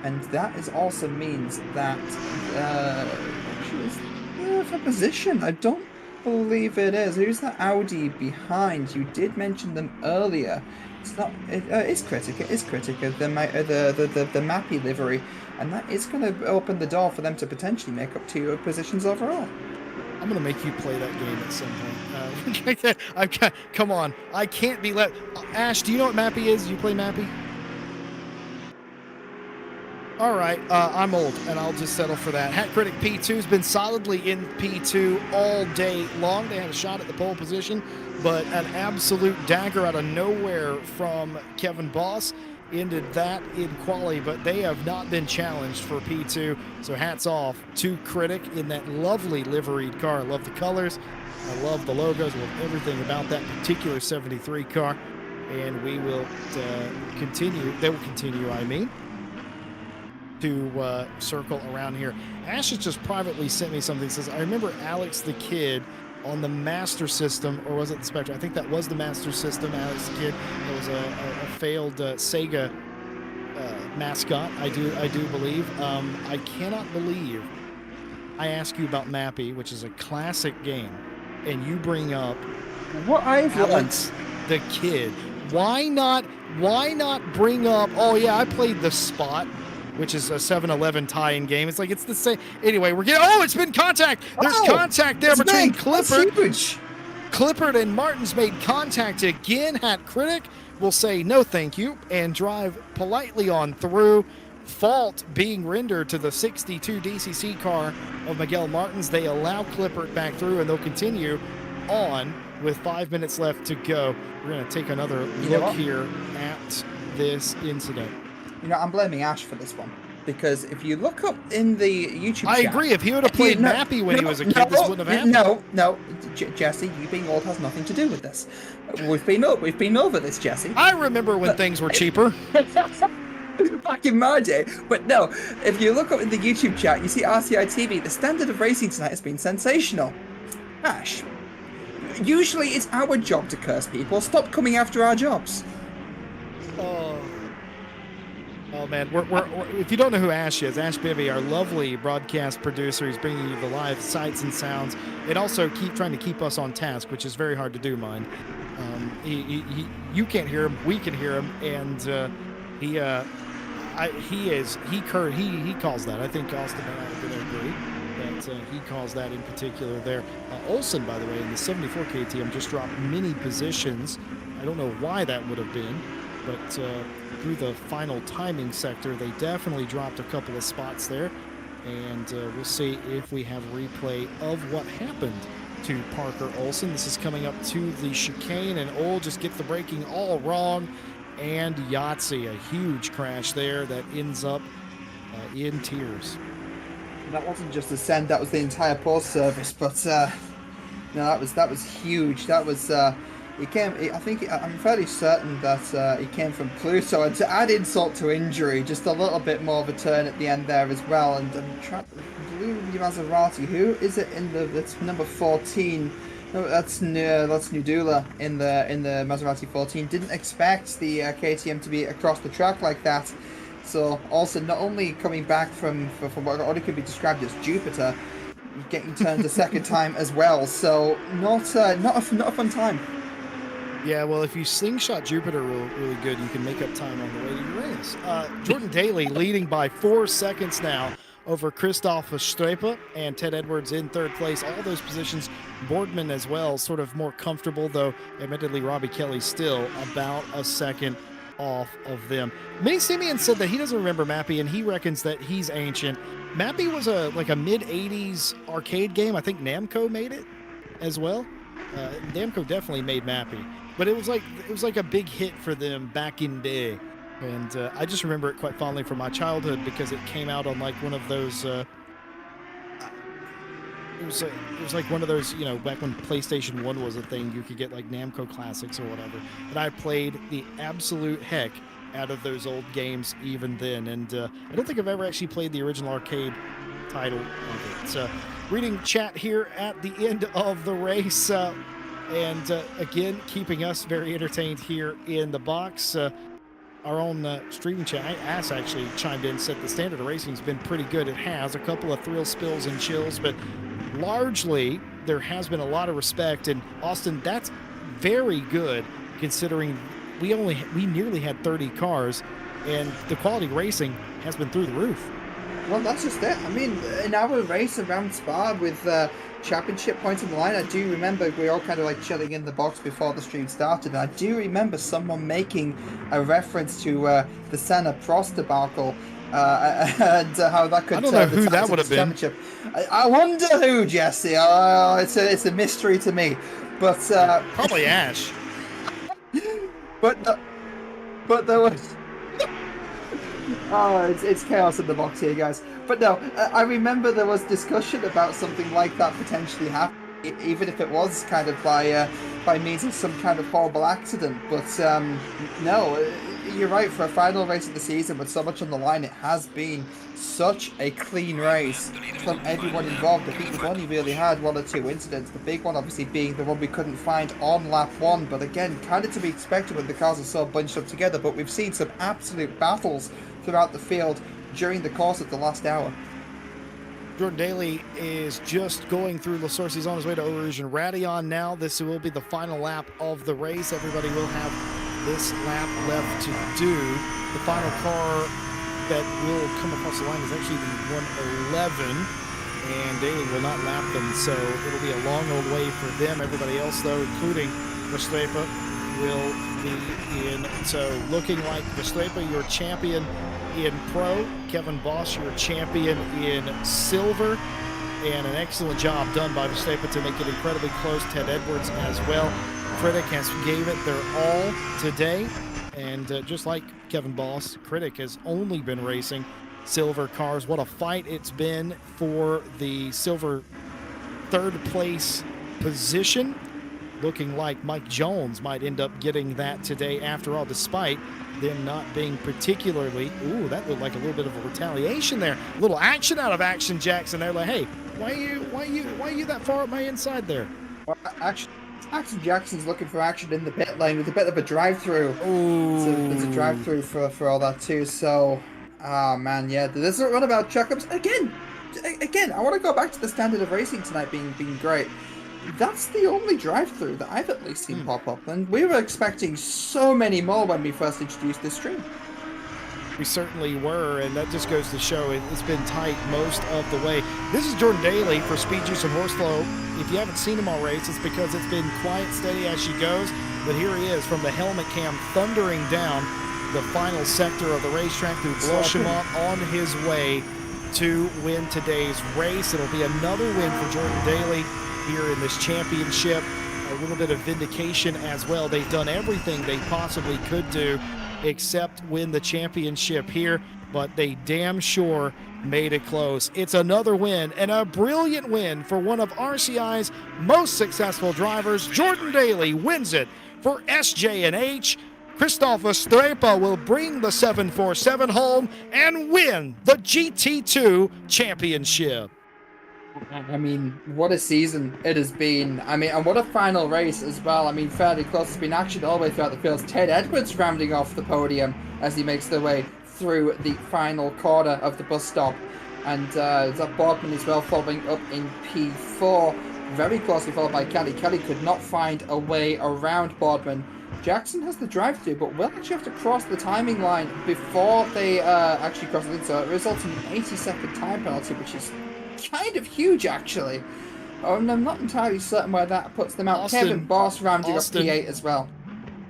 and that is also means that for position. I don't believe it is. Who's that Audi behind? You did mention them earlier. It's not. It's Critica. It's Critica. The Mappy livery, and that is going to open the door for them to potentially make up 2 positions overall. I'm going to make you play that game at some point. Come on. I can't be let... Ash, do you know what Mappy is? Do you play Mappy? All right. I'm old, and I'll just settle for that. Hat Critic P2 has been solidly in P2 all day long. They had a shot at the pole position, but an absolute dagger out of nowhere from Kevin Boss ended that in quali, but they have not been challenged for P2, so hats off to Critic in that lovely liveried car. I love the colors, I love the logos, I love everything about that particular 73 car, and we will continue, they will continue, I mean, to circle around here. Ash has just privately sent me something that says, I remember Alex the Kid on the Master System, or was it the Spectre? I think that was the Master System, Alex the Kid. It was a failed Sega mascot, I do believe. I cannot believe I ask you about Mappy, which is a classic game, and you bring up what I've Alex the Kid. Why not bring up, oh yeah, I played The Spot, which is a 7-Eleven tie-in game. It's like, it's the same. Anyway, we're getting, it's been contact. There's contact there between Clippard and Martin's made contact again. Hat Critic will say no thank you and drive politely on through. Fault being rendered to the 62 DCC car of Miguel Martins. They allow Clippard back through, and they'll continue on with 5 minutes left to go. We're going to take another look here at this incident. I'm blaming Ash for this one, because if you look up in the YouTube I chat, agree. If he would have played Mappy when he was a kid, this wouldn't have happened. No, Jesse, you being old has nothing to do with this. We've been over this, Jesse. I remember when things were cheaper. Back in my day. But no, if you look up in the YouTube chat, you see RCI TV, the standard of racing tonight has been sensational. Ash, usually it's our job to curse people. Stop coming after our jobs. Oh man, we're if you don't know who Ash is, Ash Bibby, our lovely broadcast producer, he's bringing you the live sights and sounds, and also trying to keep us on task, which is very hard to do, mind. You can't hear him, we can hear him, and he calls that. I think Austin and I are going to agree that he calls that in particular there. Olsen, by the way, in the 74 KTM just dropped many positions. I don't know why that would have been, but through the final timing sector, they definitely dropped a couple of spots there, and we'll see if we have replay of what happened to Parker Olsen. This is coming up to the chicane, and Ole just gets the braking all wrong, and Yahtzee, a huge crash there that ends up in tears. That wasn't just a send, that was the entire pause service, but No, that was huge. That was he came. I think I'm fairly certain that he came from Pluto, and to add insult to injury, just a little bit more of a turn at the end there as well. And I'm trying. Blue Maserati. Who is it in the? It's number 14. No, that's Nudula in the Maserati 14. Didn't expect the KTM to be across the track like that. So also not only coming back from what only could be described as Jupiter, getting turned a second time as well. So not a fun time. Yeah, well, if you slingshot Jupiter really good, you can make up time on the way to Uranus. Jordan Daly leading by 4 seconds now over Christoph Strepe and Ted Edwards in third place. All those positions, Boardman as well, sort of more comfortable, though admittedly Robbie Kelly still about a second off of them. Mini Simeon said that he doesn't remember Mappy and he reckons that he's ancient. Mappy was a mid-'80s arcade game. I think Namco made it as well. Namco definitely made Mappy, but it was like a big hit for them back in the day. And I just remember it quite fondly from my childhood because it came out on like one of those. It was like one of those, you know, back when PlayStation 1 was a thing, you could get like Namco Classics or whatever. And I played the absolute heck out of those old games even then. And I don't think I've ever actually played the original arcade title of it. So, reading chat here at the end of the race. And again, keeping us very entertained here in the box. Our own streaming chat, Ass actually chimed in, said the standard of racing has been pretty good. It has a couple of thrill spills and chills, but largely there has been a lot of respect. And Austin, that's very good considering we nearly had 30 cars, and the quality of racing has been through the roof. Well, that's just it. I mean, in our race around Spa with championship points on the line, I do remember we all kind of like chilling in the box before the stream started. And I do remember someone making a reference to the Senna Prost debacle and how that could. I don't know who that would have been. I wonder who, Jesse. Oh, it's a mystery to me. But probably Ash. But there was. Oh, it's chaos in the box here, guys. But no, I remember there was discussion about something like that potentially happening, even if it was kind of by means of some kind of horrible accident. But no, you're right. For a final race of the season with so much on the line, it has been such a clean race from everyone involved. I think we've only really had one or two incidents. The big one, obviously, being the one we couldn't find on lap 1. But again, kind of to be expected when the cars are so bunched up together. But we've seen some absolute battles throughout the field during the course of the last hour. Jordan Daly is just going through La Source. He's on his way to Eau Rouge and Radeon now. This will be the final lap of the race. Everybody will have this lap left to do. The final car that will come across the line is actually the 111, and Daly will not lap them, so it'll be a long old way for them. Everybody else, though, including Verstappen, will be in. So looking like Verstappen, your champion in pro, Kevin Boss, your champion in silver, and an excellent job done by Verstappen to make it incredibly close. Ted Edwards as well. Critic has gave it their all today, and just like Kevin Boss, Critic has only been racing silver cars. What a fight it's been for the silver third place position. Looking like Mike Jones might end up getting that today after all, despite them not being particularly. Ooh, that looked like a little bit of a retaliation there. A little action out of Action Jackson there. Like, hey, why are you that far up my inside there? Well, Action Jackson's looking for action in the pit lane with a bit of a drive-through. Ooh. There's a drive-through for all that too. So, man, yeah, this is a runabout checkups again. I want to go back to the standard of racing tonight being great. That's the only drive-through that I've at least seen pop up, and we were expecting so many more when we first introduced this stream. We certainly were, and that just goes to show it's been tight most of the way. This is Jordan Daly for Speed Juice and Horseflow. If you haven't seen him all race, it's because it's been quiet, steady as she goes. But here he is from the helmet cam, thundering down the final sector of the racetrack through Blochemont on his way to win today's race. It'll be another win for Jordan Daly here in this championship. A little bit of vindication as well. They've done everything they possibly could do except win the championship here, but they damn sure made it close. It's another win, and a brilliant win for one of RCI's most successful drivers. Jordan Daly wins it for SJ&H. Christopher Strepa will bring the 747 home and win the GT2 championship. I mean, what a season it has been. I mean, and what a final race as well. I mean, fairly close. It's been action all the way throughout the fields. Ted Edwards rounding off the podium as he makes their way through the final quarter of the bus stop. And Zach Boardman as well following up in P4. Very closely followed by Kelly. Kelly could not find a way around Boardman. Jackson has the drive-through, but will actually have to cross the timing line before they actually cross it. So it results in an 80-second time penalty, which is kind of huge, actually. And I'm not entirely certain where that puts them out. Kevin Boss rounding up P8 as well.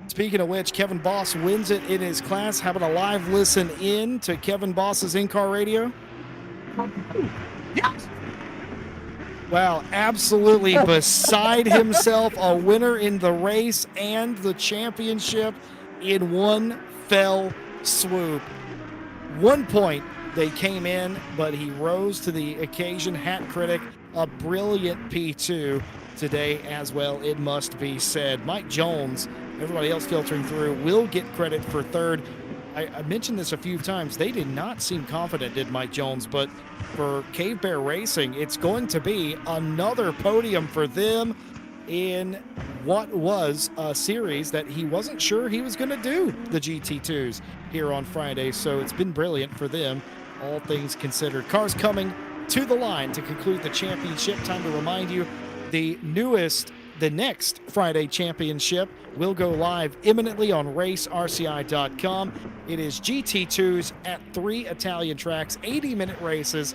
Speaking of which, Kevin Boss wins it in his class. Having a live listen in to Kevin Boss's in-car radio. Yes. Wow, absolutely beside himself. A winner in the race and the championship in one fell swoop. 1 point they came in, but he rose to the occasion. Hat Critic, a brilliant P2 today as well, it must be said. Mike Jones, everybody else filtering through, will get credit for third. I mentioned this a few times. They did not seem confident, did Mike Jones, but for Cave Bear Racing, it's going to be another podium for them in what was a series that he wasn't sure he was going to do, the GT2s, here on Friday. So it's been brilliant for them, all things considered. Cars coming to the line to conclude the championship. Time to remind you, the next Friday championship will go live imminently on racerci.com. It is GT2s at 3 Italian tracks, 80-minute races,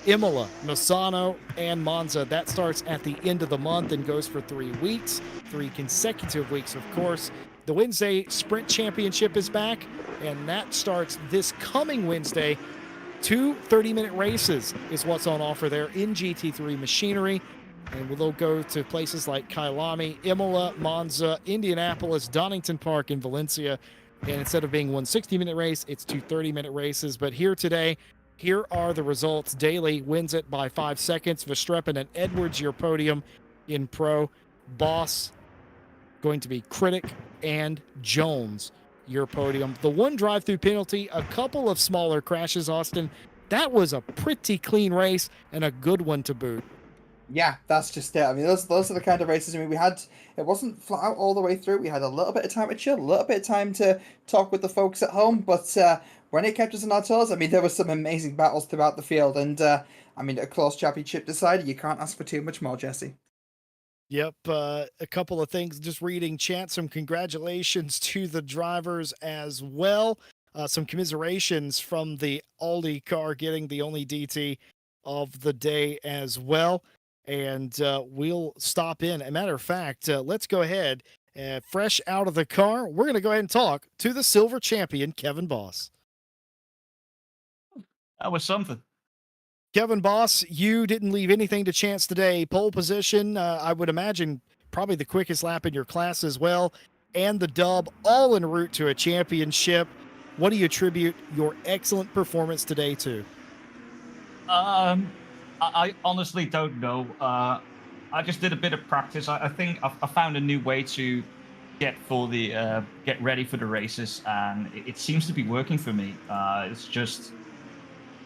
Imola, Misano, and Monza. That starts at the end of the month and goes for 3 weeks, 3 consecutive weeks, of course. The Wednesday Sprint Championship is back, and that starts this coming Wednesday. 2 30-minute races is what's on offer there in GT3 machinery. And we'll go to places like Kyalami, Imola, Monza, Indianapolis, Donington Park, and Valencia. And instead of being 1 60-minute race, it's 2 30-minute races. But here today, here are the results. Daly wins it by 5 seconds. Verstappen and Edwards, your podium in Pro. Boss going to be Critic, and Jones, your podium. The one drive-through penalty, a couple of smaller crashes, Austin. That was a pretty clean race and a good one to boot. Yeah, that's just it. I mean, those are the kind of races. I mean, it wasn't flat out all the way through. We had a little bit of time to chill, a little bit of time to talk with the folks at home. But when it kept us on our toes, I mean, there were some amazing battles throughout the field. And I mean, a close championship decider. You can't ask for too much more, Jesse. Yep, a couple of things. Just reading chat, some congratulations to the drivers as well. Some commiserations from the Aldi car getting the only DT of the day as well. And we'll stop in. As a matter of fact, let's go ahead, fresh out of the car. We're going to go ahead and talk to the silver champion, Kevin Boss. That was something. Kevin Boss, you didn't leave anything to chance today. Pole position, I would imagine probably the quickest lap in your class as well, and the dub, all en route to a championship. What do you attribute your excellent performance today to? I honestly don't know. I just did a bit of practice. I think I found a new way to get ready for the races, and it seems to be working for me. It's just,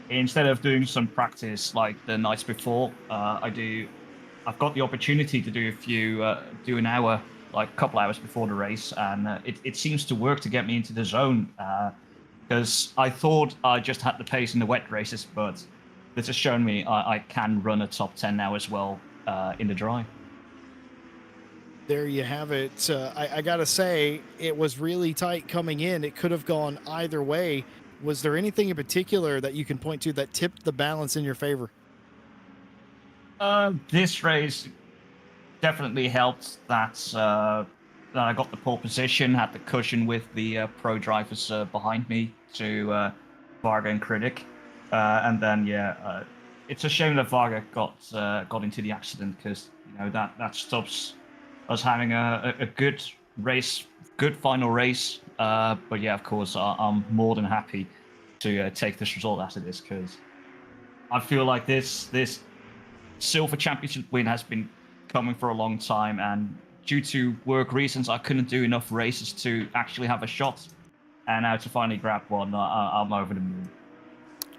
instead of doing some practice like the nights before, I've got the opportunity to do an hour, like a couple hours before the race, and it seems to work to get me into the zone. Because I thought I just had the pace in the wet races, but this has shown me I can run a top 10 now as well in the dry. There you have it. I got to say, it was really tight coming in. It could have gone either way. Was there anything in particular that you can point to that tipped the balance in your favor? This race definitely helped that I got the pole position, had the cushion with the pro drivers behind me to Varga and Critic. And then, it's a shame that Varga got into the accident, because that stops us having a good race, good final race. But yeah, of course, I'm more than happy to take this result after this, because I feel like this silver championship win has been coming for a long time, and due to work reasons, I couldn't do enough races to actually have a shot. And now to finally grab one, I'm over the moon.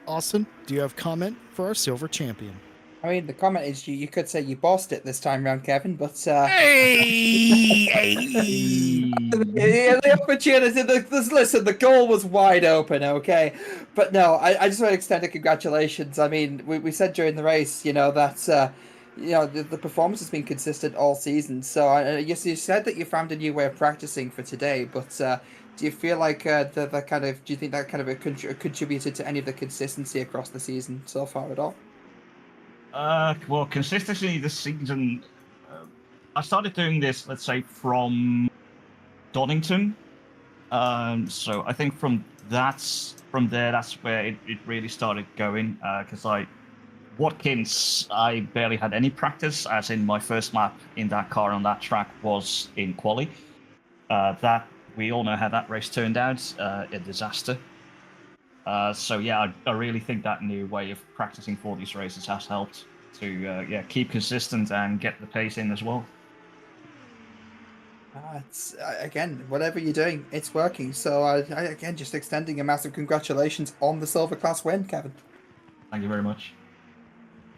Austin, do you have comment for our silver champion? I mean, the comment is you could say you bossed it this time round, Kevin, but Hey, hey. yeah, the opportunity. Listen, the goal was wide open, okay? But no, I just want to extend a congratulations. I mean, we said during the race, that the performance has been consistent all season. So you said that you found a new way of practicing for today, but do you feel like do you think that kind of contributed to any of the consistency across the season so far at all? Well, consistency this season, I started doing this, let's say, from Donington. So I think from there, that's where it really started going. Because Watkins, I barely had any practice, as in my first lap in that car on that track was in quali. That we all know how that race turned out, a disaster. So yeah, I really think that new way of practicing for these races has helped to keep consistent and get the pace in as well. It's again, whatever you're doing, it's working. So again, just extending a massive congratulations on the silver class win, Kevin. Thank you very much.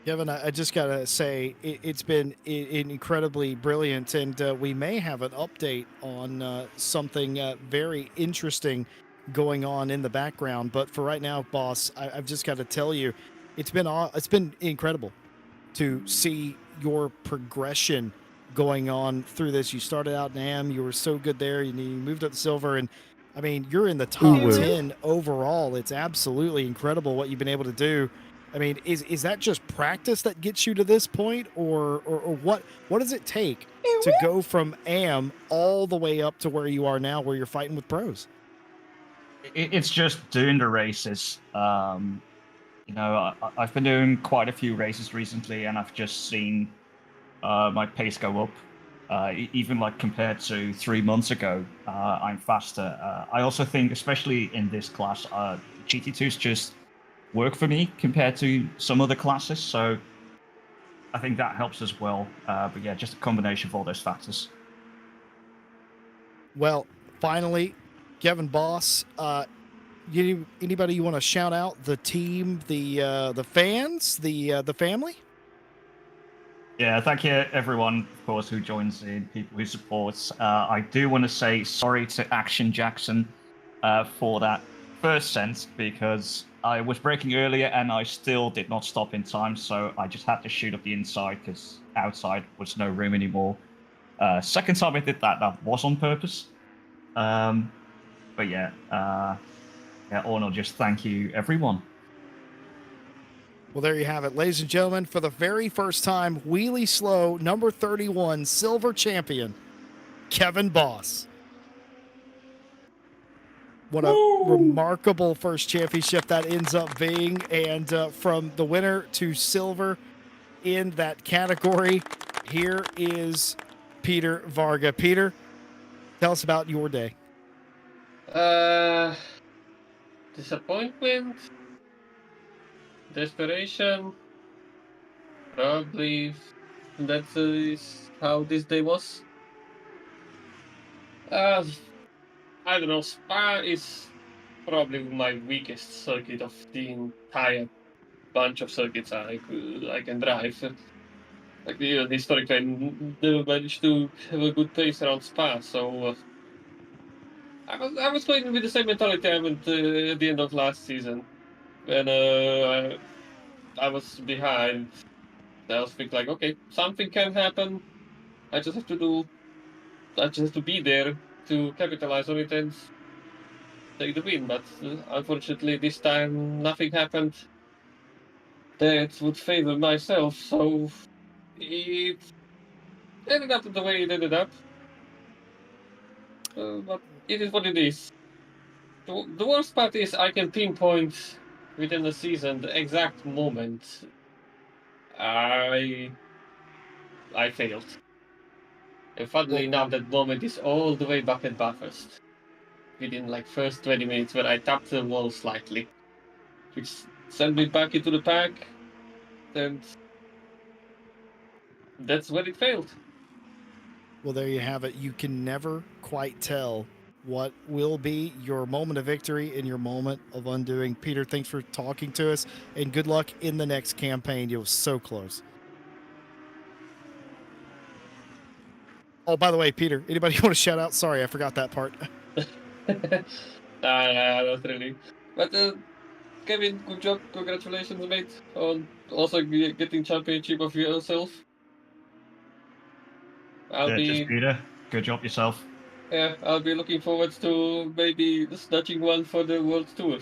Kevin, I just gotta say it's been incredibly brilliant, and we may have an update on something very interesting going on in the background. But for right now, boss, I've just got to tell you, it's been incredible to see your progression going on through this. You started out in AM, you were so good there, you moved up to silver, and I mean, you're in the top Ooh. 10 overall. It's absolutely incredible what you've been able to do. I mean, is that just practice that gets you to this point, or what does it take to go from AM all the way up to where you are now, where you're fighting with pros? It's just doing the races. I've been doing quite a few races recently, and I've just seen my pace go up. Even like compared to 3 months ago, I'm faster. I also think, especially in this class, GT2s just work for me compared to some other classes. So I think that helps as well. But yeah, just a combination of all those factors. Well, finally, Kevin Boss, anybody you want to shout out? The team, the fans, the family? Yeah, thank you everyone, of course, who joins in, people who supports. I do want to say sorry to Action Jackson for that first sense, because I was braking earlier and I still did not stop in time, so I just had to shoot up the inside because outside was no room anymore. Second time I did that was on purpose. But yeah, all in all, just thank you everyone. Well, there you have it, ladies and gentlemen. For the very first time, Wheelie Slow, number 31, silver champion, Kevin Boss. What a remarkable first championship that ends up being. And from the winner to silver in that category, here is Peter Varga. Peter, tell us about your day. Disappointment, desperation, probably that is how this day was. I don't know, Spa is probably my weakest circuit of the entire bunch of circuits I can drive. Like historically, I never managed to have a good pace around Spa, so I was going with the same mentality I went at the end of last season when I was behind. I was thinking like, okay, something can happen. I just have to be there to capitalize on it and take the win. But unfortunately, this time nothing happened that would favor myself. So it ended up the way it ended up. But it is what it is. The worst part is I can pinpoint within the season the exact moment I failed. And funnily enough, that moment is all the way back at Bathurst. Within like first 20 minutes when I tapped the wall slightly, which sent me back into the pack. and that's when it failed. Well, there you have it. You can never quite tell what will be your moment of victory and your moment of undoing. Peter, thanks for talking to us, and good luck in the next campaign. You were so close. Oh, by the way, Peter, anybody want to shout out? Sorry, I forgot that part. Not really. But Kevin, good job. Congratulations, mate, on also getting championship of yourself. I'll Cheers, be Peter. Good job yourself. I'll be looking forward to maybe snatching one for the World Tour.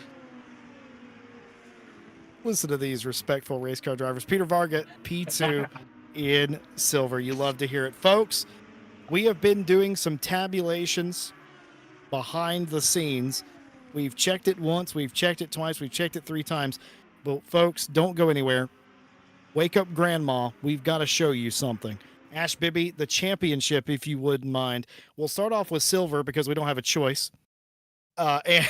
Listen to these respectful race car drivers. Peter Varga, P2 in silver. You love to hear it. Folks, we have been doing some tabulations behind the scenes. We've checked it once, we've checked it twice, we've checked it 3 times. But folks, don't go anywhere. Wake up, Grandma. We've got to show you something. Ash Bibby, the championship, if you wouldn't mind. We'll start off with silver because we don't have a choice. And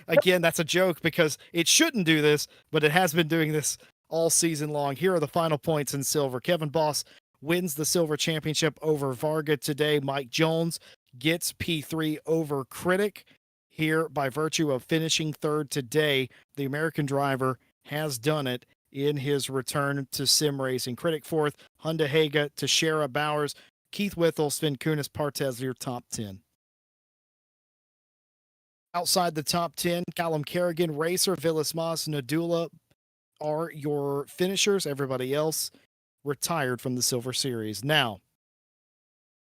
again, that's a joke because it shouldn't do this, but it has been doing this all season long. Here are the final points in silver. Kevin Boss wins the silver championship over Varga today. Mike Jones gets P3 over Critic here by virtue of finishing third today. The American driver has done it in his return to sim racing. Critic fourth, Honda Haga, Teixeira Bowers, Keith Whittle, Sven Kunis, Partez, your top 10. Outside the top 10, Callum Kerrigan, Racer, Villas Moss, Nadula are your finishers. Everybody else retired from the Silver Series. Now,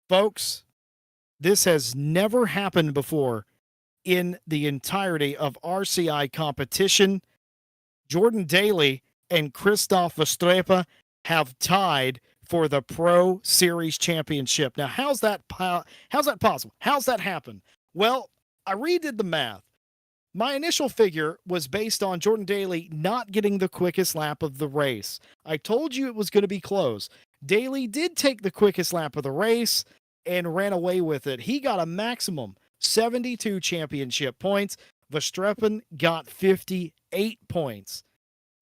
folks, this has never happened before in the entirety of RCI competition. Jordan Daly and Christoph Vestrepa have tied for the Pro Series Championship. Now, how's that possible? How's that happen? Well, I redid the math. My initial figure was based on Jordan Daly not getting the quickest lap of the race. I told you it was going to be close. Daly did take the quickest lap of the race and ran away with it. He got a maximum 72 championship points. Verstappen got 58 points.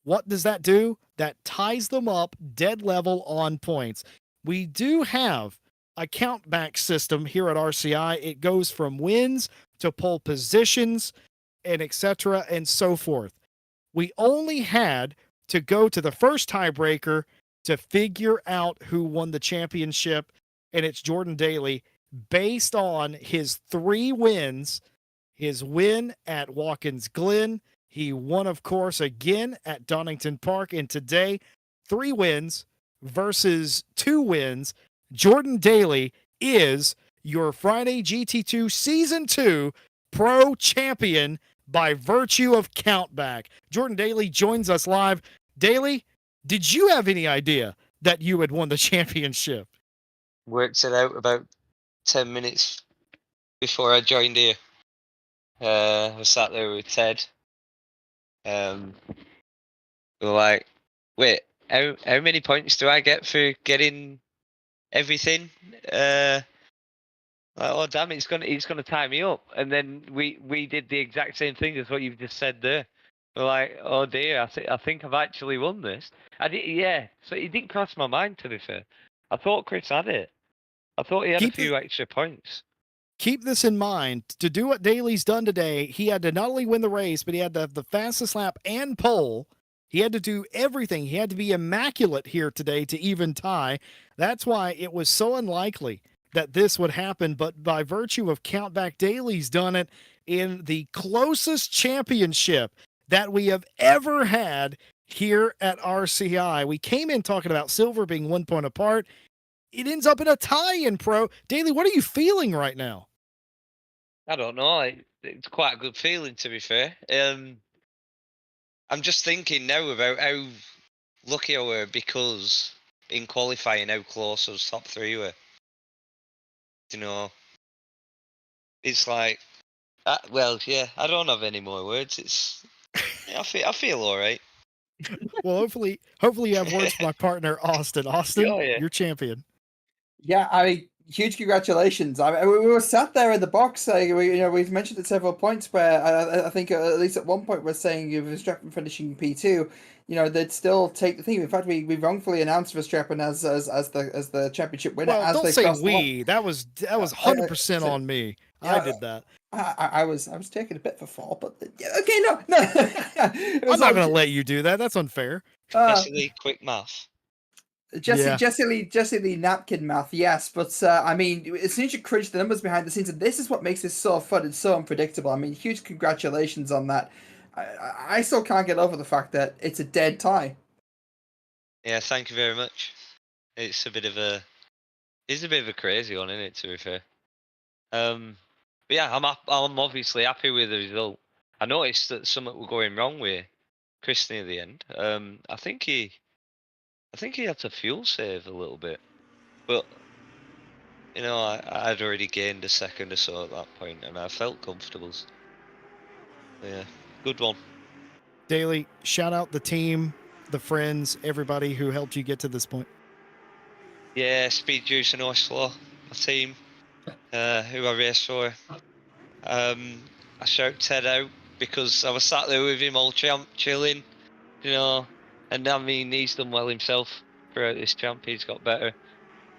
What does that do? That ties them up dead level on points. We do have a count back system here at RCI. It goes from wins to pole positions and etc. and so forth. We only had to go to the first tiebreaker to figure out who won the championship, and it's Jordan Daly based on his 3 wins. His win at Watkins Glen. He won, of course, again at Donington Park, and today 3 wins versus 2 wins. Jordan Daly is your Friday GT2 Season 2 Pro Champion by virtue of countback. Jordan Daly joins us live. Daly, did you have any idea that you had won the championship? Worked it out about 10 minutes before I joined here. I was sat there with Ted. We were like, wait, how many points do I get for getting everything? Like, oh damn, it's gonna tie me up. And then we did the exact same thing as what you've just said there. We're like, oh dear, I think I've actually won this. Yeah. So it didn't cross my mind, to be fair. I thought Chris had it. I thought he had a few extra points. Keep this in mind. To do what Daly's done today, he had to not only win the race, but he had to have the fastest lap and pole. He had to do everything. He had to be immaculate here today to even tie. That's why it was so unlikely that this would happen. But by virtue of countback, Daly's done it in the closest championship that we have ever had here at RCI. We came in talking about silver being 1 point apart. It ends up in a tie in Pro. Daly, what are you feeling right now? I don't know. It's quite a good feeling, to be fair. I'm just thinking now about how lucky I were because in qualifying how close those top 3 were. You know, it's like, well, yeah. I don't have any more words. It's I feel all right. Well, hopefully you have words from my partner Austin. Austin, Oh, yeah. you're champion. Yeah, I mean, Huge congratulations! I mean, we were sat there in the box. We've mentioned at several points where I think at least at one point we're saying if Verstappen finishing P2, they'd still take the thing. In fact, we wrongfully announced Verstappen as the championship winner Well, as don't they say crossed the line. we. That was I- 100% so- on me. I yeah, did that. I was taking a bit for fall, but yeah, okay, no. It I'm was not like, going to let you do that. That's unfair. Especially quick math. Jesse, Yeah. Jesse Lee napkin math, yes, but I mean, as soon as you crunch the numbers behind the scenes, and this is what makes this so fun and so unpredictable. I mean, huge congratulations on that. I still can't get over the fact that it's a dead tie. Yeah, thank you very much. It's a bit of a crazy one, isn't it? To be fair. But yeah, I'm obviously happy with the result. I noticed that something was going wrong with Chris near the end. I think he had to fuel save a little bit, but I'd already gained a second or so at that point, and I felt comfortable. Yeah, good one. Daly, shout out the team, the friends, everybody who helped you get to this point. Yeah, Speed Juice and Oslo, my team, who I raced for. I shout Ted out because I was sat there with him all chilling, and I mean he's done well himself throughout this champ. He's got better.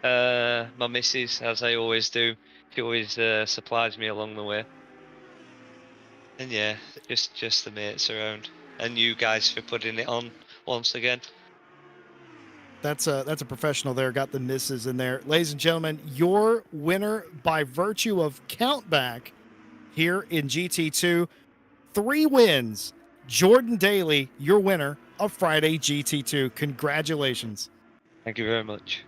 My missus, as I always do, she always supplies me along the way. And yeah, just the mates around, and you guys for putting it on once again. That's a professional there. Got the misses in there. Ladies and gentlemen, your winner by virtue of countback here in GT2. 3 wins. Jordan Daly, your winner of Friday GT2. Congratulations. Thank you very much.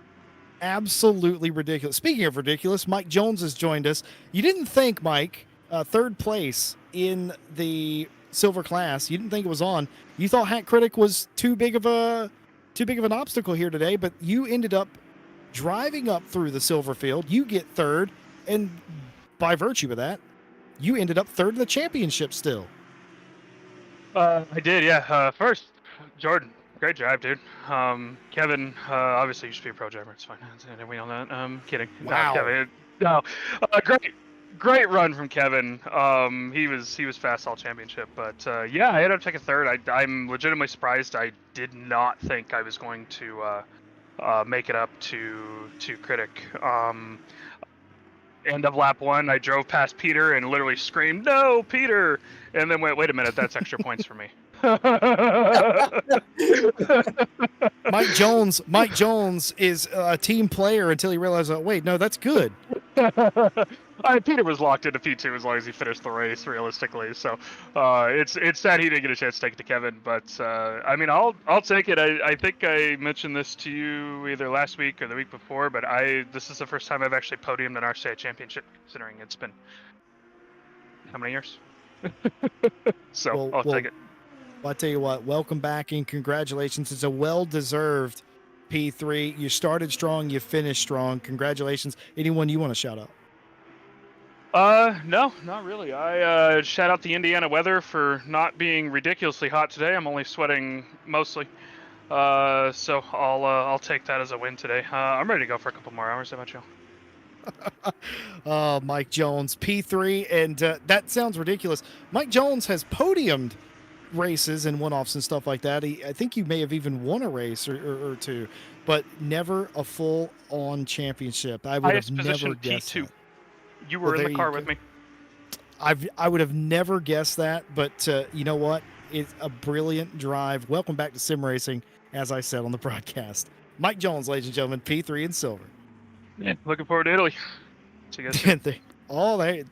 Absolutely ridiculous. Speaking of ridiculous, Mike Jones has joined us. You didn't think, Mike, third place in the silver class, you didn't think it was on. You thought Hat Critic was too big of an obstacle here today, but you ended up driving up through the silver field. You get third, and by virtue of that, you ended up third in the championship still. I did, yeah. First, Jordan, great drive, dude. Kevin, obviously you should be a pro driver. It's fine. We know that. Kidding. Wow. Kevin, no. Great run from Kevin. He was fast all championship, but yeah, I ended up taking third. I'm legitimately surprised. I did not think I was going to make it up to Critic. End of lap 1, I drove past Peter and literally screamed, "No, Peter!" And then wait a minute, that's extra points for me. Mike Jones is a team player until he realized, oh, wait, no, that's good. Peter was locked into P2 as long as he finished the race, realistically. So it's sad he didn't get a chance to take it to Kevin, but I mean, I'll take it. I think I mentioned this to you either last week or the week before, but this is the first time I've actually podiumed an RCI championship, considering it's been how many years? So I'll take it. Well, I tell you what, welcome back and congratulations. It's a well-deserved P3. You started strong, you finished strong. Congratulations. Anyone you want to shout out? No, not really. I shout out the Indiana weather for not being ridiculously hot today. I'm only sweating mostly. So I'll take that as a win today. I'm ready to go for a couple more hours. How about you? Mike Jones, P3, and that sounds ridiculous. Mike Jones has podiumed races and one-offs and stuff like that. I think you may have even won a race or two, but never a full-on championship. I would have never guessed P2. that. You were in the car with me. I would have never guessed that, but you know what? It's a brilliant drive. Welcome back to Sim Racing, as I said on the broadcast. Mike Jones, ladies and gentlemen, P3 in silver. Yeah, looking forward to Italy. See you guys soon.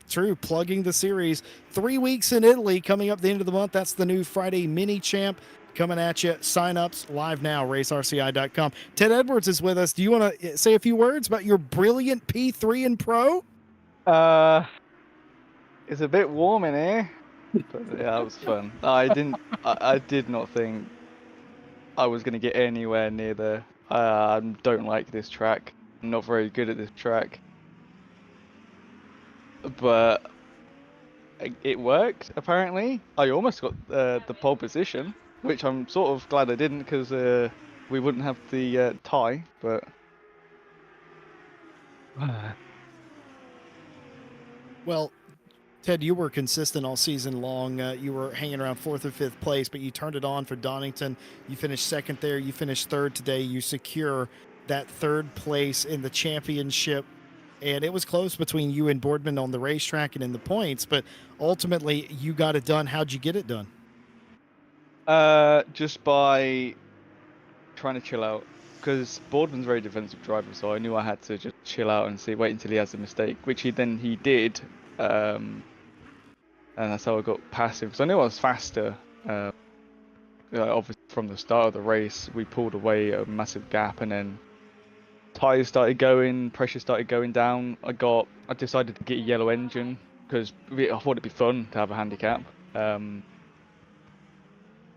True. Plugging the series. 3 weeks in Italy coming up the end of the month. That's the new Friday mini champ coming at you. Sign-ups live now, racerci.com. Ted Edwards is with us. Do you want to say a few words about your brilliant P3 and Pro? It's a bit warm in here, but yeah, that was fun. I did not think I was going to get anywhere near there. I don't like this track. I'm not very good at this track. But it worked, apparently. I almost got the pole position, which I'm sort of glad I didn't, because we wouldn't have the tie, but Well, Ted, you were consistent all season long. You were hanging around fourth or fifth place, but you turned it on for Donington. You finished second there. You finished third today. You secure that third place in the championship. And it was close between you and Boardman on the racetrack and in the points, but ultimately you got it done. How'd you get it done? Just by trying to chill out, because Boardman's a very defensive driver, so I knew I had to just chill out and wait until he has a mistake, which he did, and that's how I got past him. Because I knew I was faster. Obviously, from the start of the race, we pulled away a massive gap, and then tires started going, pressure started going down. I decided to get a yellow engine because I thought it'd be fun to have a handicap. And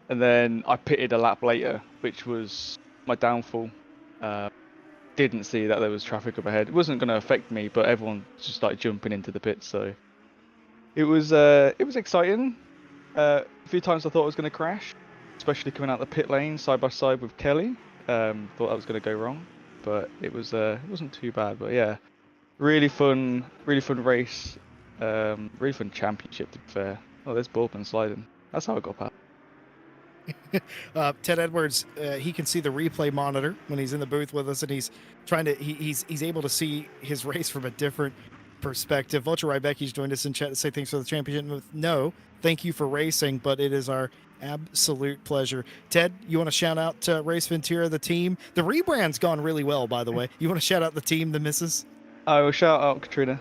then I pitted a lap later, which was my downfall. Didn't see that there was traffic up ahead. It wasn't going to affect me, but everyone just started jumping into the pits, so it was exciting. A few times I thought I was going to crash, especially coming out the pit lane side by side with Kelly. Thought that was going to go wrong, but it wasn't too bad. But yeah, really fun race, really fun championship to be fair. Oh, there's Boardman sliding. That's how I got past. Ted Edwards, he can see the replay monitor when he's in the booth with us, and he's trying to he's able to see his race from a different perspective. Vulture Rybecki's joined us in chat to say thanks for the championship. No, thank you for racing, but it is our absolute pleasure. Ted, you want to shout out Race Ventura, the team? The rebrand's gone really well, by the way. You want to shout out the team, the missus? I will shout out Katrina.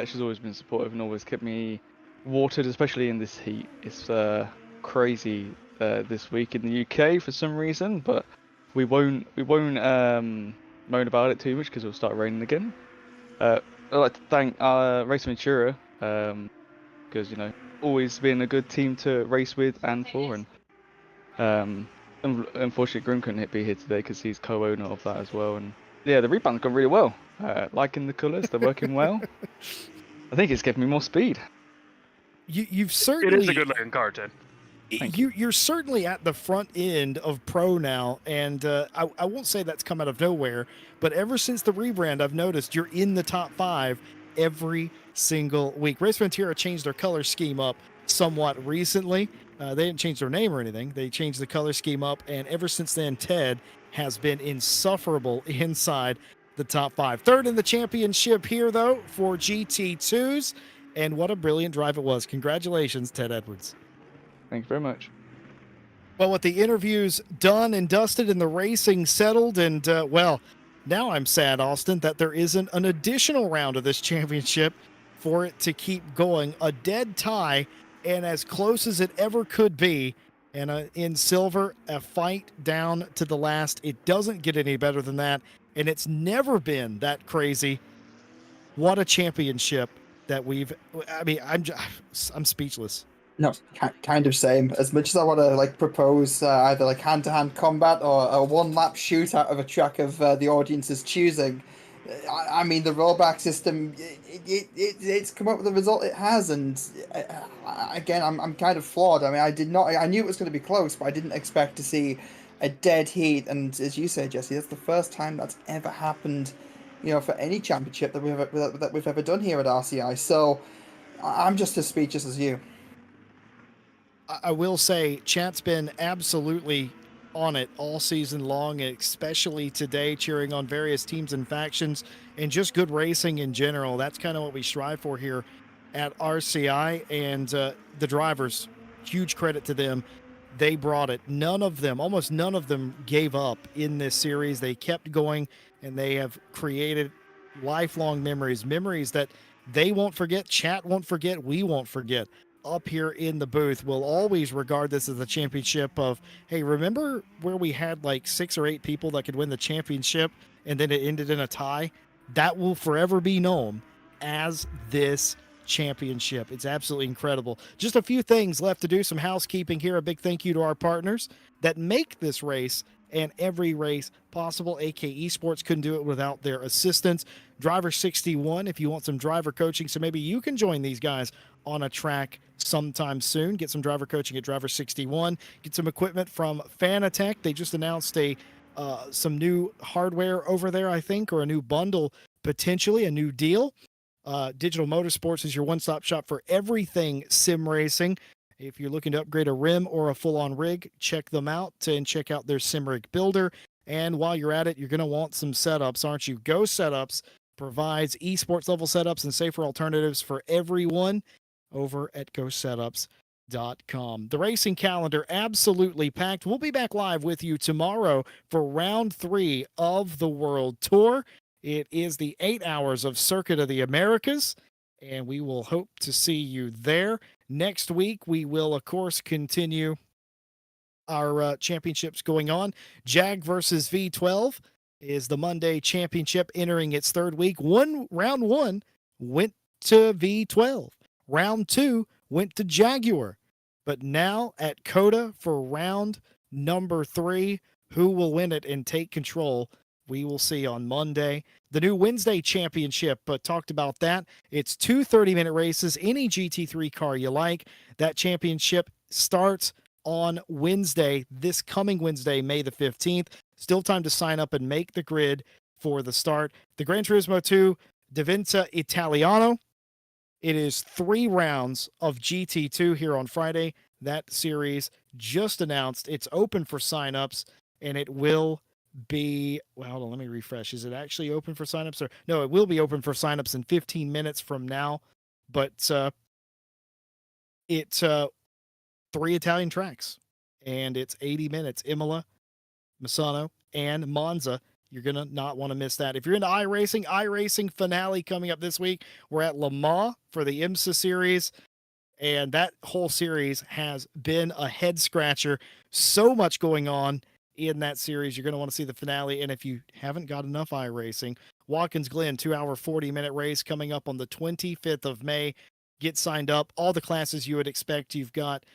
She's always been supportive and always kept me watered, especially in this heat. It's crazy this week in the UK for some reason, but we won't moan about it too much because it'll start raining again. I'd like to thank Race Ventura because always been a good team to race with and for, and unfortunately Grim couldn't be here today because he's co-owner of that as well. And yeah, the rebound's gone really well. Liking the colours, they're working well. I think it's given me more speed. You've certainly. It is a good looking car, Ted. You're certainly at the front end of pro now, and I won't say that's come out of nowhere, but ever since the rebrand, I've noticed you're in the top 5 every single week. Race Ventura changed their color scheme up somewhat recently. They didn't change their name or anything. They changed the color scheme up, and ever since then, Ted has been insufferable inside the top 5. Third in the championship here, though, for GT2s, and what a brilliant drive it was. Congratulations, Ted Edwards. Thank you very much. Well, with the interviews done and dusted and the racing settled, and well, now I'm sad, Austin, that there isn't an additional round of this championship for it to keep going. A dead tie, and as close as it ever could be. And in silver, a fight down to the last. It doesn't get any better than that, and it's never been that crazy. What a championship that I'm speechless. No, kind of same. As much as I want to propose either hand-to-hand combat or a one-lap shootout of a track of the audience's choosing, I mean the rollback system, it's come up with the result it has, and again, I'm kind of flawed. I mean, I knew it was going to be close, but I didn't expect to see a dead heat. And as you say, Jesse, that's the first time that's ever happened, for any championship that we've ever done here at RCI. So I'm just as speechless as you. I will say, chat's been absolutely on it all season long, especially today, cheering on various teams and factions, and just good racing in general. That's kind of what we strive for here at RCI, and the drivers, huge credit to them. They brought it. Almost none of them gave up in this series. They kept going, and they have created lifelong memories that they won't forget, chat won't forget, we won't forget. Up here in the booth, we'll always regard this as a championship of, hey, remember where we had 6 or 8 people that could win the championship and then it ended in a tie? That will forever be known as this championship. It's absolutely incredible. Just a few things left to do, some housekeeping here. A big thank you to our partners that make this race and every race possible. AK Esports couldn't do it without their assistance. Driver 61, if you want some driver coaching, so maybe you can join these guys on a track sometime soon. Get some driver coaching at Driver 61. Get some equipment from Fanatec. They just announced some new hardware over there, I think, or a new bundle potentially a new deal. Digital Motorsports is your one-stop shop for everything sim racing. If you're looking to upgrade a rim or a full-on rig, check them out and check out their sim rig builder. And while you're at it, you're going to want some setups, aren't you? Go Setups provides esports level setups and safer alternatives for everyone over at GoSetups.com. The racing calendar absolutely packed. We'll be back live with you tomorrow for round 3 of the World Tour. It is the 8 hours of Circuit of the Americas, and we will hope to see you there. Next week, we will, of course, continue our championships going on. Jag versus V12 is the Monday championship entering its 3rd week. Round 1 went to V12. Round 2 went to Jaguar. But now at COTA for round number 3, who will win it and take control? We will see on Monday. The new Wednesday championship, talked about that. It's 2 30-minute races, any GT3 car you like. That championship starts on Wednesday, this coming Wednesday, May the 15th. Still time to sign up and make the grid for the start. The Gran Turismo 2 Diventa Italiano. It is 3 rounds of GT2 here on Friday. That series just announced. It's open for signups, and it will be, well, hold on, let me refresh. Is it actually open for signups? Or no, it will be open for signups in 15 minutes from now. But it's 3 Italian tracks, and it's 80 minutes. Imola, Misano, and Monza. You're going to not want to miss that. If you're into iRacing finale coming up this week. We're at Le Mans for the IMSA series, and that whole series has been a head scratcher. So much going on in that series. You're going to want to see the finale. And if you haven't got enough iRacing, Watkins Glen 2-hour 40-minute race coming up on the 25th of May. Get signed up. All the classes you would expect. You've got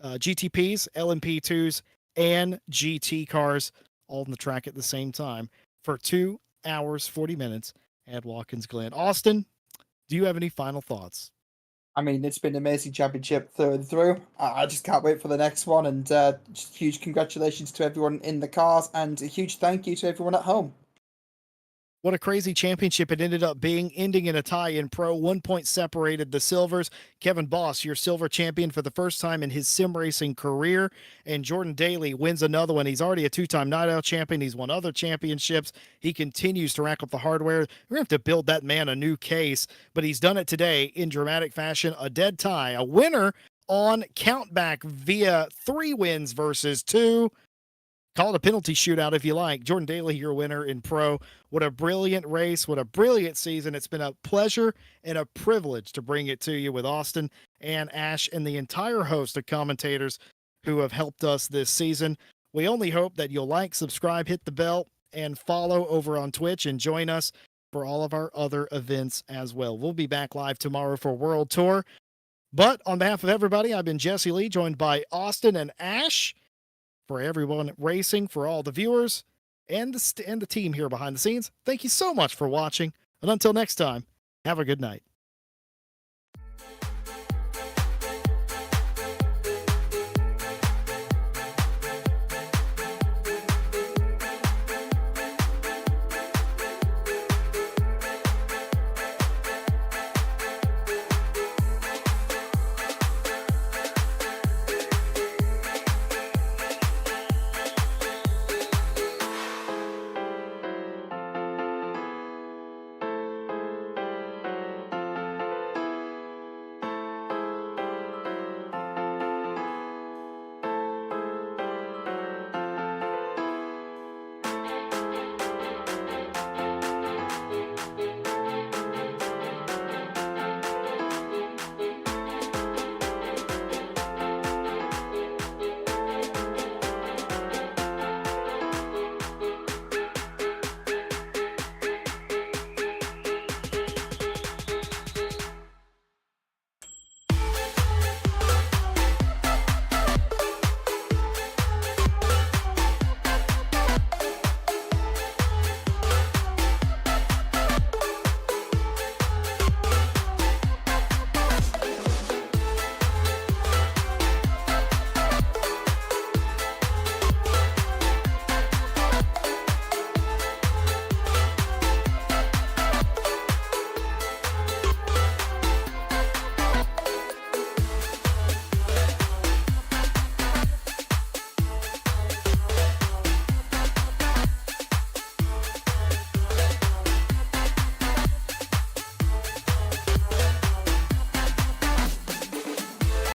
GTPs, LMP2s, and GT cars all on the track at the same time for 2 hours, 40 minutes at Watkins Glen. Austin, do you have any final thoughts? I mean, it's been an amazing championship through and through. I just can't wait for the next one. And just huge congratulations to everyone in the cars, and a huge thank you to everyone at home. What a crazy championship it ended up being, ending in a tie in pro. 1 point separated the silvers. Kevin Boss, your silver champion for the first time in his sim racing career. And Jordan Daly wins another one. He's already a 2-time Night Owl champion. He's won other championships. He continues to rack up the hardware. We're going to have to build that man a new case, but he's done it today in dramatic fashion. A dead tie, a winner on countback via 3 wins versus 2. Call it a penalty shootout if you like. Jordan Daly, your winner in pro. What a brilliant race. What a brilliant season. It's been a pleasure and a privilege to bring it to you with Austin and Ash and the entire host of commentators who have helped us this season. We only hope that you'll like, subscribe, hit the bell, and follow over on Twitch and join us for all of our other events as well. We'll be back live tomorrow for World Tour. But on behalf of everybody, I've been Jesse Lee, joined by Austin and Ash. For everyone racing, for all the viewers, and the team here behind the scenes, thank you so much for watching. And until next time, have a good night.